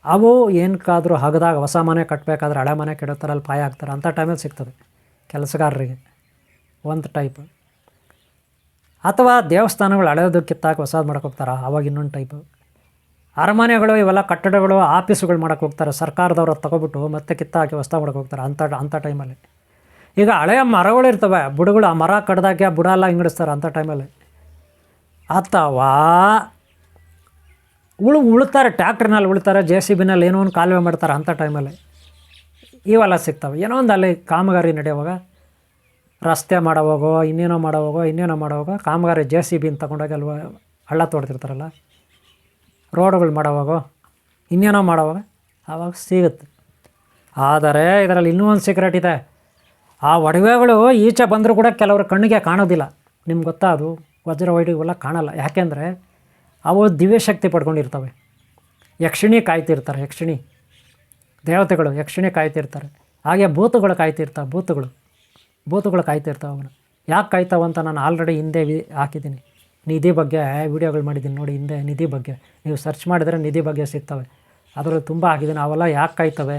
ಅವು ಏನಕ್ಕಾದರೂ ಹಗದಾಗ ಹೊಸ ಮನೆ ಕಟ್ಟಬೇಕಾದ್ರೆ ಹಳೆ ಮನೆ ಕೆಡೋತಾರೆ, ಅಲ್ಲಿ ಪಾಯ ಹಾಕ್ತಾರೆ, ಅಂಥ ಟೈಮಲ್ಲಿ ಸಿಗ್ತದೆ ಕೆಲಸಗಾರರಿಗೆ ಒಂದು ಟೈಪ್. ಅಥವಾ ದೇವಸ್ಥಾನಗಳು ಹಳೆಯದು ಕಿತ್ತಾಕಿ ಹೊಸದು ಮಾಡೋಕೆ ಹೋಗ್ತಾರೆ, ಆವಾಗ ಇನ್ನೊಂದು ಟೈಪು. ಅರಮನೆಗಳು ಇವೆಲ್ಲ ಕಟ್ಟಡಗಳು, ಆಫೀಸುಗಳು ಮಾಡೋಕ್ಕೆ ಹೋಗ್ತಾರೆ, ಸರ್ಕಾರದವ್ರು ತಗೊಬಿಟ್ಟು ಮತ್ತೆ ಕಿತ್ತಾಕಿ ಹೊಸ್ದಾಗಿ ಮಾಡೋಕೆ ಹೋಗ್ತಾರೆ ಅಂಥ ಟೈಮಲ್ಲಿ. ಈಗ ಹಳೆಯ ಮರಗಳು ಇರ್ತವೆ, ಬುಡಗಳು, ಆ ಮರ ಕಡ್ದಾಕಿ ಆ ಬುಡ ಎಲ್ಲ ಹಿಂಗಡಿಸ್ತಾರೆ ಅಂಥ ಟೈಮಲ್ಲಿ. ಅಥವಾ ಉಳ್ತಾರೆ, ಟ್ಯಾಕ್ಟ್ರಿನಲ್ಲಿ ಉಳ್ತಾರೆ, JCBನಲ್ಲಿ ಏನೋ ಒಂದು ಕಾಲುವೆ ಮಾಡ್ತಾರೆ ಅಂಥ ಟೈಮಲ್ಲಿ. ಇವೆಲ್ಲ ಸಿಗ್ತವೆ. ಏನೋ ಒಂದು ಅಲ್ಲಿ ಕಾಮಗಾರಿ ನಡೆಯುವಾಗ, ರಸ್ತೆ ಮಾಡೋವಾಗೋ ಇನ್ನೇನೋ ಮಾಡೋವಾಗ ಕಾಮಗಾರಿ JCB ತಗೊಂಡೋಗಿ ಅಲ್ವ ಹಳ್ಳ ತೋಡ್ತಿರ್ತಾರಲ್ಲ, ರೋಡುಗಳು ಮಾಡೋವಾಗೋ ಇನ್ನೇನೋ ಮಾಡೋವಾಗ ಆವಾಗ ಸಿಗುತ್ತೆ. ಆದರೆ ಇದರಲ್ಲಿ ಇನ್ನೂ ಒಂದು ಸೀಕ್ರೆಟ್ ಇದೆ. ಆ ಒಡವೆಗಳು ಈಚೆ ಬಂದರೂ ಕೂಡ ಕೆಲವ್ರ ಕಣ್ಣಿಗೆ ಕಾಣೋದಿಲ್ಲ. ನಿಮ್ಗೆ ಗೊತ್ತಾ, ಅದು ವಜ್ರ ವೈಢೂರ್ಯವೆಲ್ಲ ಕಾಣಲ್ಲ. ಯಾಕೆಂದರೆ ಅವು ದಿವ್ಯಶಕ್ತಿ ಪಡ್ಕೊಂಡಿರ್ತವೆ. ಯಕ್ಷಿಣಿ ಕಾಯ್ತಿರ್ತಾರೆ, ದೇವತೆಗಳು ಯಕ್ಷಿಣಿ ಕಾಯ್ತಿರ್ತಾರೆ. ಹಾಗೆ ಭೂತಗಳು ಕಾಯ್ತಿರ್ತಾವೆ, ಭೂತಗಳು ಕಾಯ್ತಿರ್ತಾವೆ. ಅವನು ಯಾಕೆ ಕಾಯ್ತಾವೆ ಅಂತ ನಾನು ಆಲ್ರೆಡಿ ಹಿಂದೆ ಹಾಕಿದ್ದೀನಿ. ನಿಧಿ ಬಗ್ಗೆ ವೀಡಿಯೋಗಳು ಮಾಡಿದ್ದೀನಿ ನೋಡಿ, ಹಿಂದೆ ನಿಧಿ ಬಗ್ಗೆ ನೀವು ಸರ್ಚ್ ಮಾಡಿದರೆ ನಿಧಿ ಬಗ್ಗೆ ಸಿಗ್ತವೆ. ಅದರಲ್ಲಿ ತುಂಬ ಹಾಕಿದ್ದೀನಿ. ಅವೆಲ್ಲ ಯಾಕೆ ಕಾಯ್ತವೆ?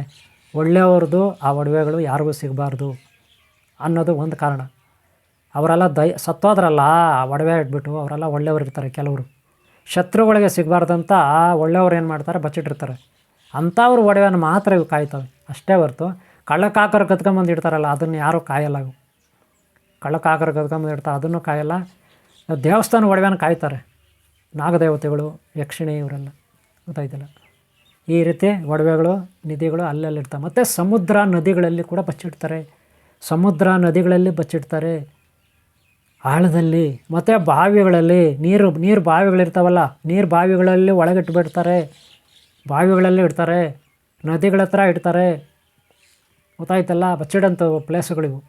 ಒಳ್ಳೆಯವ್ರದ್ದು ಆ ಒಡವೆಗಳು ಯಾರಿಗೂ ಸಿಗಬಾರ್ದು ಅನ್ನೋದು ಒಂದು ಕಾರಣ. ಅವರೆಲ್ಲ ಸತ್ತೋದ್ರಲ್ಲ ಆ ಒಡವೆ ಇಟ್ಬಿಟ್ಟು, ಅವರೆಲ್ಲ ಒಳ್ಳೆಯವ್ರು ಇರ್ತಾರೆ. ಕೆಲವರು ಶತ್ರುಗಳಿಗೆ ಸಿಗಬಾರ್ದಂತ ಒಳ್ಳೆಯವ್ರು ಏನು ಮಾಡ್ತಾರೆ, ಬಚ್ಚಿಟ್ಟಿರ್ತಾರೆ. ಅಂಥವ್ರು ಒಡವೆನ ಮಾತ್ರ ಇವು ಕಾಯ್ತವೆ ಅಷ್ಟೇ ಹೊರ್ತು ಕಳ್ಳಕ್ಕಾಕರು ಕತ್ಕೊಂಬಂದು ಇಡ್ತಾರಲ್ಲ ಅದನ್ನು ಯಾರೂ ಕಾಯಲ್ಲ. ಇವು ಕಳ್ಳಕ್ಕಾಕರು ಕತ್ಕೊಂಬಂದು ಇಡ್ತಾರೆ, ಅದನ್ನು ಕಾಯಲ್ಲ. ದೇವಸ್ಥಾನ ಒಡವೆನ ಕಾಯ್ತಾರೆ ನಾಗದೇವತೆಗಳು, ಯಕ್ಷಿಣಿ, ಇವರೆಲ್ಲ. ಗೊತ್ತಾಯ್ತಲ್ಲ. ಈ ರೀತಿ ಒಡವೆಗಳು, ನಿಧಿಗಳು ಅಲ್ಲಲ್ಲಿರ್ತವೆ. ಮತ್ತು ಸಮುದ್ರ ನದಿಗಳಲ್ಲಿ ಕೂಡ ಬಚ್ಚಿಡ್ತಾರೆ, ಆಳದಲ್ಲಿ. ಮತ್ತು ಬಾವಿಗಳಲ್ಲಿ ನೀರು ಬಾವಿಗಳಿರ್ತಾವಲ್ಲ, ನೀರು ಬಾವಿಗಳಲ್ಲಿ ಒಳಗಿಟ್ಬಿಡ್ತಾರೆ, ಬಾವಿಗಳಲ್ಲಿ ಇಡ್ತಾರೆ, ನದಿಗಳ ಹತ್ರ ಇಡ್ತಾರೆ. ಗೊತ್ತಾಯ್ತಲ್ಲ, ಬಚ್ಚಿಡಂಥ ಪ್ಲೇಸುಗಳಿವು.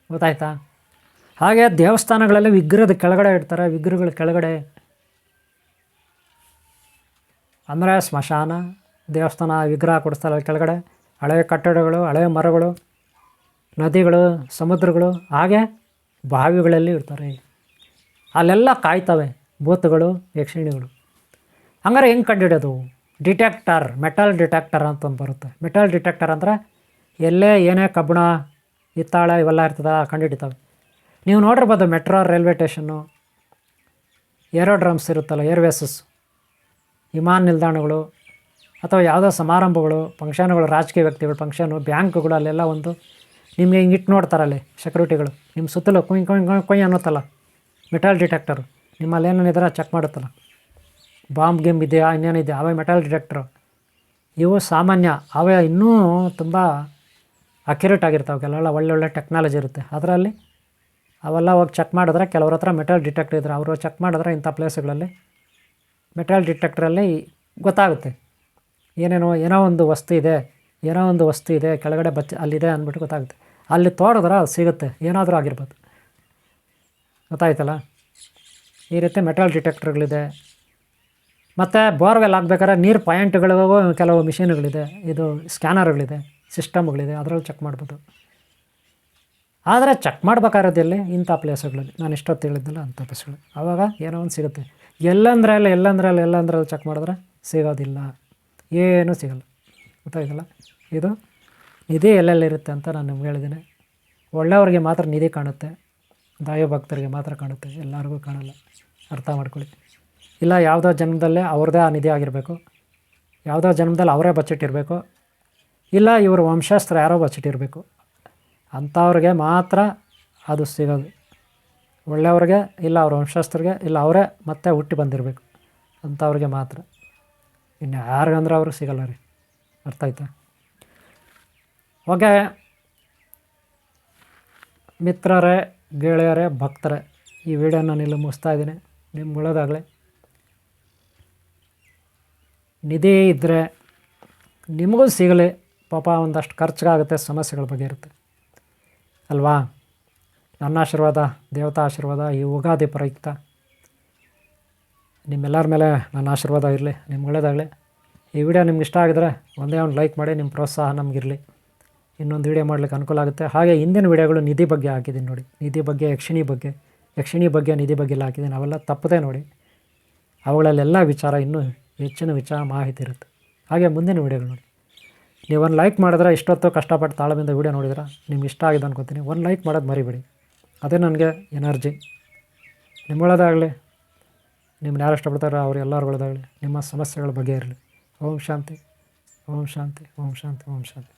ಗೊತ್ತಾಯ್ತಾ? ಹಾಗೆ ದೇವಸ್ಥಾನಗಳಲ್ಲಿ ವಿಗ್ರಹದ ಕೆಳಗಡೆ ಇಡ್ತಾರೆ, ವಿಗ್ರಹಗಳ ಕೆಳಗಡೆ ಅಂದರೆ ಸ್ಮಶಾನ, ದೇವಸ್ಥಾನ ವಿಗ್ರಹ ಕೊಡಿಸ್ತಾರೆ ಕೆಳಗಡೆ. ಹಳೆಯ ಕಟ್ಟಡಗಳು, ಹಳೆಯ ಮರಗಳು, ನದಿಗಳು, ಸಮುದ್ರಗಳು, ಹಾಗೆ ಬಾವಿಗಳಲ್ಲಿ ಇರ್ತಾರೆ. ಅಲ್ಲೆಲ್ಲ ಕಾಯ್ತವೆ ಭೂತಗಳು, ಯಕ್ಷಿಣಿಗಳು. ಹಂಗಾರೆ ಹೆಂಗೆ ಕಂಡುಹಿಡಿಯೋದು? ಮೆಟಲ್ ಡಿಟೆಕ್ಟರ್ ಅಂತ ಒಂದು ಬರುತ್ತೆ. ಮೆಟಲ್ ಡಿಟೆಕ್ಟರ್ ಅಂದರೆ ಎಲ್ಲೇ ಏನೇ ಕಬ್ಬಣ, ಹಿತ್ತಾಳೆ ಇವೆಲ್ಲ ಇರ್ತದೆ, ಕಂಡುಹಿಡಿತವೆ. ನೀವು ನೋಡಿರ್ಬೋದು ಮೆಟ್ರೋ, ರೈಲ್ವೆ ಸ್ಟೇಷನ್ನು, ಏರೋಡ್ರಮ್ಸ್ ಇರುತ್ತಲ್ಲ, ಏರ್ವೇಸಸ್, ವಿಮಾನ ನಿಲ್ದಾಣಗಳು, ಅಥವಾ ಯಾವುದೋ ಸಮಾರಂಭಗಳು, ಫಂಕ್ಷನ್ಗಳು, ರಾಜಕೀಯ ವ್ಯಕ್ತಿಗಳು ಫಂಕ್ಷನು, ಬ್ಯಾಂಕ್ಗಳು, ಅಲ್ಲೆಲ್ಲ ಒಂದು ನಿಮಗೆ ಹಿಂಗೆ ಇಟ್ಟು ನೋಡ್ತಾರಲ್ಲಿ ಸೆಕ್ಯೂರಿಟಿಗಳು. ನಿಮ್ಮ ಸುತ್ತಲೂ ಕೊಯ್ ಅನ್ನೋತ್ತಲ್ಲ ಮೆಟಲ್ ಡಿಟೆಕ್ಟರು. ನಿಮ್ಮಲ್ಲಿ ಏನೇನಿದ್ರೆ ಚೆಕ್ ಮಾಡುತ್ತಲ್ಲ, ಬಾಂಬ್ ಗೇಮ್ ಇದೆಯಾ, ಇನ್ನೇನಿದೆಯಾ, ಅವೇ ಮೆಟಲ್ ಡಿಟೆಕ್ಟ್ರು. ಇವು ಸಾಮಾನ್ಯ, ಅವೇ ಇನ್ನೂ ತುಂಬ ಅಕ್ಯುರೇಟ್ ಆಗಿರ್ತವೆ. ಕೆಲವೆಲ್ಲ ಒಳ್ಳೊಳ್ಳೆ ಟೆಕ್ನಾಲಜಿ ಇರುತ್ತೆ ಅದರಲ್ಲಿ. ಅವೆಲ್ಲ ಹೋಗಿ ಚೆಕ್ ಮಾಡಿದ್ರೆ, ಕೆಲವ್ರ ಹತ್ರ ಮೆಟಲ್ ಡಿಟೆಕ್ಟರ್ ಇದ್ದರೆ ಅವರು ಚೆಕ್ ಮಾಡಿದ್ರೆ ಇಂಥ ಪ್ಲೇಸುಗಳಲ್ಲಿ ಮೆಟಲ್ ಡಿಟೆಕ್ಟ್ರಲ್ಲಿ ಗೊತ್ತಾಗುತ್ತೆ. ಏನೋ ಒಂದು ವಸ್ತು ಇದೆ ಕೆಳಗಡೆ ಅಲ್ಲಿದೆ ಅಂದ್ಬಿಟ್ಟು ಗೊತ್ತಾಗುತ್ತೆ. ಅಲ್ಲಿ ತೋಡಿದ್ರೆ ಅದು ಸಿಗುತ್ತೆ, ಏನಾದರೂ ಆಗಿರ್ಬೋದು. ಗೊತ್ತಾಯ್ತಲ್ಲ. ಈ ರೀತಿ ಮೆಟಲ್ ಡಿಟೆಕ್ಟರ್ಗಳಿದೆ. ಮತ್ತು ಬೋರ್ವೆಲ್ ಆಗಬೇಕಾದ್ರೆ ನೀರು ಪಾಯಿಂಟ್ಗಳಿಗೂ ಕೆಲವು ಮಿಷಿನ್ಗಳಿದೆ, ಇದು ಸ್ಕ್ಯಾನರ್ಗಳಿದೆ, ಸಿಸ್ಟಮ್ಗಳಿದೆ, ಅದರಲ್ಲಿ ಚೆಕ್ ಮಾಡ್ಬೋದು. ಆದರೆ ಚೆಕ್ ಮಾಡ್ಬೇಕಾಗಿರೋದಿಲ್ಲಿ ಇಂಥ ಪ್ಲೇಸುಗಳಲ್ಲಿ, ನಾನು ಇಷ್ಟೊತ್ತು ಹೇಳಿದ್ದಿಲ್ಲ ಅಂಥ ಪ್ಲೇಸ್ಗಳು. ಆವಾಗ ಏನೋ ಒಂದು ಸಿಗುತ್ತೆ. ಎಲ್ಲಂದ್ರಲ್ಲಿ ಚೆಕ್ ಮಾಡಿದ್ರೆ ಸಿಗೋದಿಲ್ಲ, ಏನೂ ಸಿಗಲ್ಲ. ಗೊತ್ತಾಯ್ತಲ್ಲ. ಇದು ನಿಧಿ ಎಲ್ಲೆಲ್ಲಿರುತ್ತೆ ಅಂತ ನಾನು ನಿಮ್ಗೆ ಹೇಳಿದ್ದೀನಿ. ಒಳ್ಳೆಯವ್ರಿಗೆ ಮಾತ್ರ ನಿಧಿ ಕಾಣುತ್ತೆ, ದೈವಭಕ್ತರಿಗೆ ಮಾತ್ರ ಕಾಣುತ್ತೆ, ಎಲ್ಲರಿಗೂ ಕಾಣಲ್ಲ. ಅರ್ಥ ಮಾಡ್ಕೊಳ್ಳಿ. ಇಲ್ಲ ಯಾವುದೋ ಜನ್ಮದಲ್ಲೇ ಅವ್ರದ್ದೇ ಆ ನಿಧಿ ಆಗಿರಬೇಕು, ಯಾವುದೋ ಜನ್ಮದಲ್ಲಿ ಅವರೇ ಬಚ್ಚಿಟ್ಟಿರಬೇಕು, ಇಲ್ಲ ಇವ್ರ ವಂಶಸ್ತ್ರ ಯಾರೋ ಬಚ್ಚಿಟ್ಟಿರಬೇಕು. ಅಂಥವ್ರಿಗೆ ಮಾತ್ರ ಅದು ಸಿಗೋದು. ಒಳ್ಳೆಯವ್ರಿಗೆ, ಇಲ್ಲ ಅವ್ರ ವಂಶಸ್ಥರಿಗೆ, ಇಲ್ಲ ಅವರೇ ಮತ್ತೆ ಹುಟ್ಟಿ ಬಂದಿರಬೇಕು, ಅಂಥವ್ರಿಗೆ ಮಾತ್ರ. ಇನ್ನು ಯಾರಿಗಂದ್ರೆ ಅವ್ರಿಗೆ ಸಿಗಲ್ಲ ರೀ. ಅರ್ಥ ಆಯ್ತಾ? ಓಕೆ ಮಿತ್ರರೇ, ಗೆಳೆಯರೇ, ಭಕ್ತರೇ, ಈ ವಿಡಿಯೋನ ನಾನು ಇಲ್ಲಿ ಮುಗಿಸ್ತಾ ಇದ್ದೀನಿ. ನಿಮ್ಗೆ ಒಳ್ಳೆಯದಾಗಲಿ. ನಿಧಿ ಇದ್ದರೆ ನಿಮಗೂ ಸಿಗಲಿ. ಪಾಪ ಒಂದಷ್ಟು ಖರ್ಚಾಗುತ್ತೆ, ಸಮಸ್ಯೆಗಳ ಬಗ್ಗೆ ಇರುತ್ತೆ ಅಲ್ವಾ. ನನ್ನ ಆಶೀರ್ವಾದ, ದೇವತಾ ಆಶೀರ್ವಾದ ಈ ಯುಗಾದಿ ಪ್ರಯುಕ್ತ ನಿಮ್ಮೆಲ್ಲರ ಮೇಲೆ ನನ್ನ ಆಶೀರ್ವಾದ ಇರಲಿ. ನಿಮ್ಗೆ ಒಳ್ಳೆಯದಾಗಲಿ. ಈ ವಿಡಿಯೋ ನಿಮ್ಗೆ ಇಷ್ಟ ಆಗಿದ್ರೆ ಒಂದೇ ಒಂದು ಲೈಕ್ ಮಾಡಿ, ನಿಮ್ಮ ಪ್ರೋತ್ಸಾಹ ನಮಗಿರಲಿ. ಇನ್ನೊಂದು ವಿಡಿಯೋ ಮಾಡಲಿಕ್ಕೆ ಅನುಕೂಲ ಆಗುತ್ತೆ. ಹಾಗೆ ಹಿಂದಿನ ವಿಡಿಯೋಗಳು ನಿಧಿ ಬಗ್ಗೆ ಹಾಕಿದ್ದೀನಿ ನೋಡಿ, ನಿಧಿ ಬಗ್ಗೆ, ಯಕ್ಷಿಣಿ ಬಗ್ಗೆ, ನಿಧಿ ಬಗ್ಗೆ ಎಲ್ಲ ಹಾಕಿದ್ದೀನಿ. ಅವೆಲ್ಲ ತಪ್ಪದೇ ನೋಡಿ. ಅವುಗಳಲ್ಲೆಲ್ಲ ವಿಚಾರ, ಇನ್ನೂ ಹೆಚ್ಚಿನ ಮಾಹಿತಿ ಇರುತ್ತೆ. ಹಾಗೆ ಮುಂದಿನ ವಿಡಿಯೋಗಳು ನೋಡಿ. ನೀವು ಒಂದು ಲೈಕ್ ಮಾಡಿದ್ರೆ, ಇಷ್ಟೊತ್ತು ಕಷ್ಟಪಟ್ಟು ತಾಳ್ಮೆಯಿಂದ ವಿಡಿಯೋ ನೋಡಿದ್ರೆ ನಿಮ್ಗೆ ಇಷ್ಟ ಆಗಿದೆ ಅನ್ಕೋತೀನಿ. ಒಂದು ಲೈಕ್ ಮಾಡೋದು ಮರಿಬೇಡಿ, ಅದೇ ನನಗೆ ಎನರ್ಜಿ. ನಿಮ್ಮೊಳದಾಗಲಿ, ನಿಮ್ಮನ್ನ ಯಾರು ಇಷ್ಟಪಡ್ತಾರೋ ಅವ್ರು ಎಲ್ಲರೂ ಒಳ್ಳೆದಾಗಲಿ. ನಿಮ್ಮ ಸಮಸ್ಯೆಗಳ ಬಗ್ಗೆ ಇರಲಿ. ಓಂ ಶಾಂತಿ, ಓಂ ಶಾಂತಿ, ಓಂ ಶಾಂತಿ, ಓಂ ಶಾಂತಿ.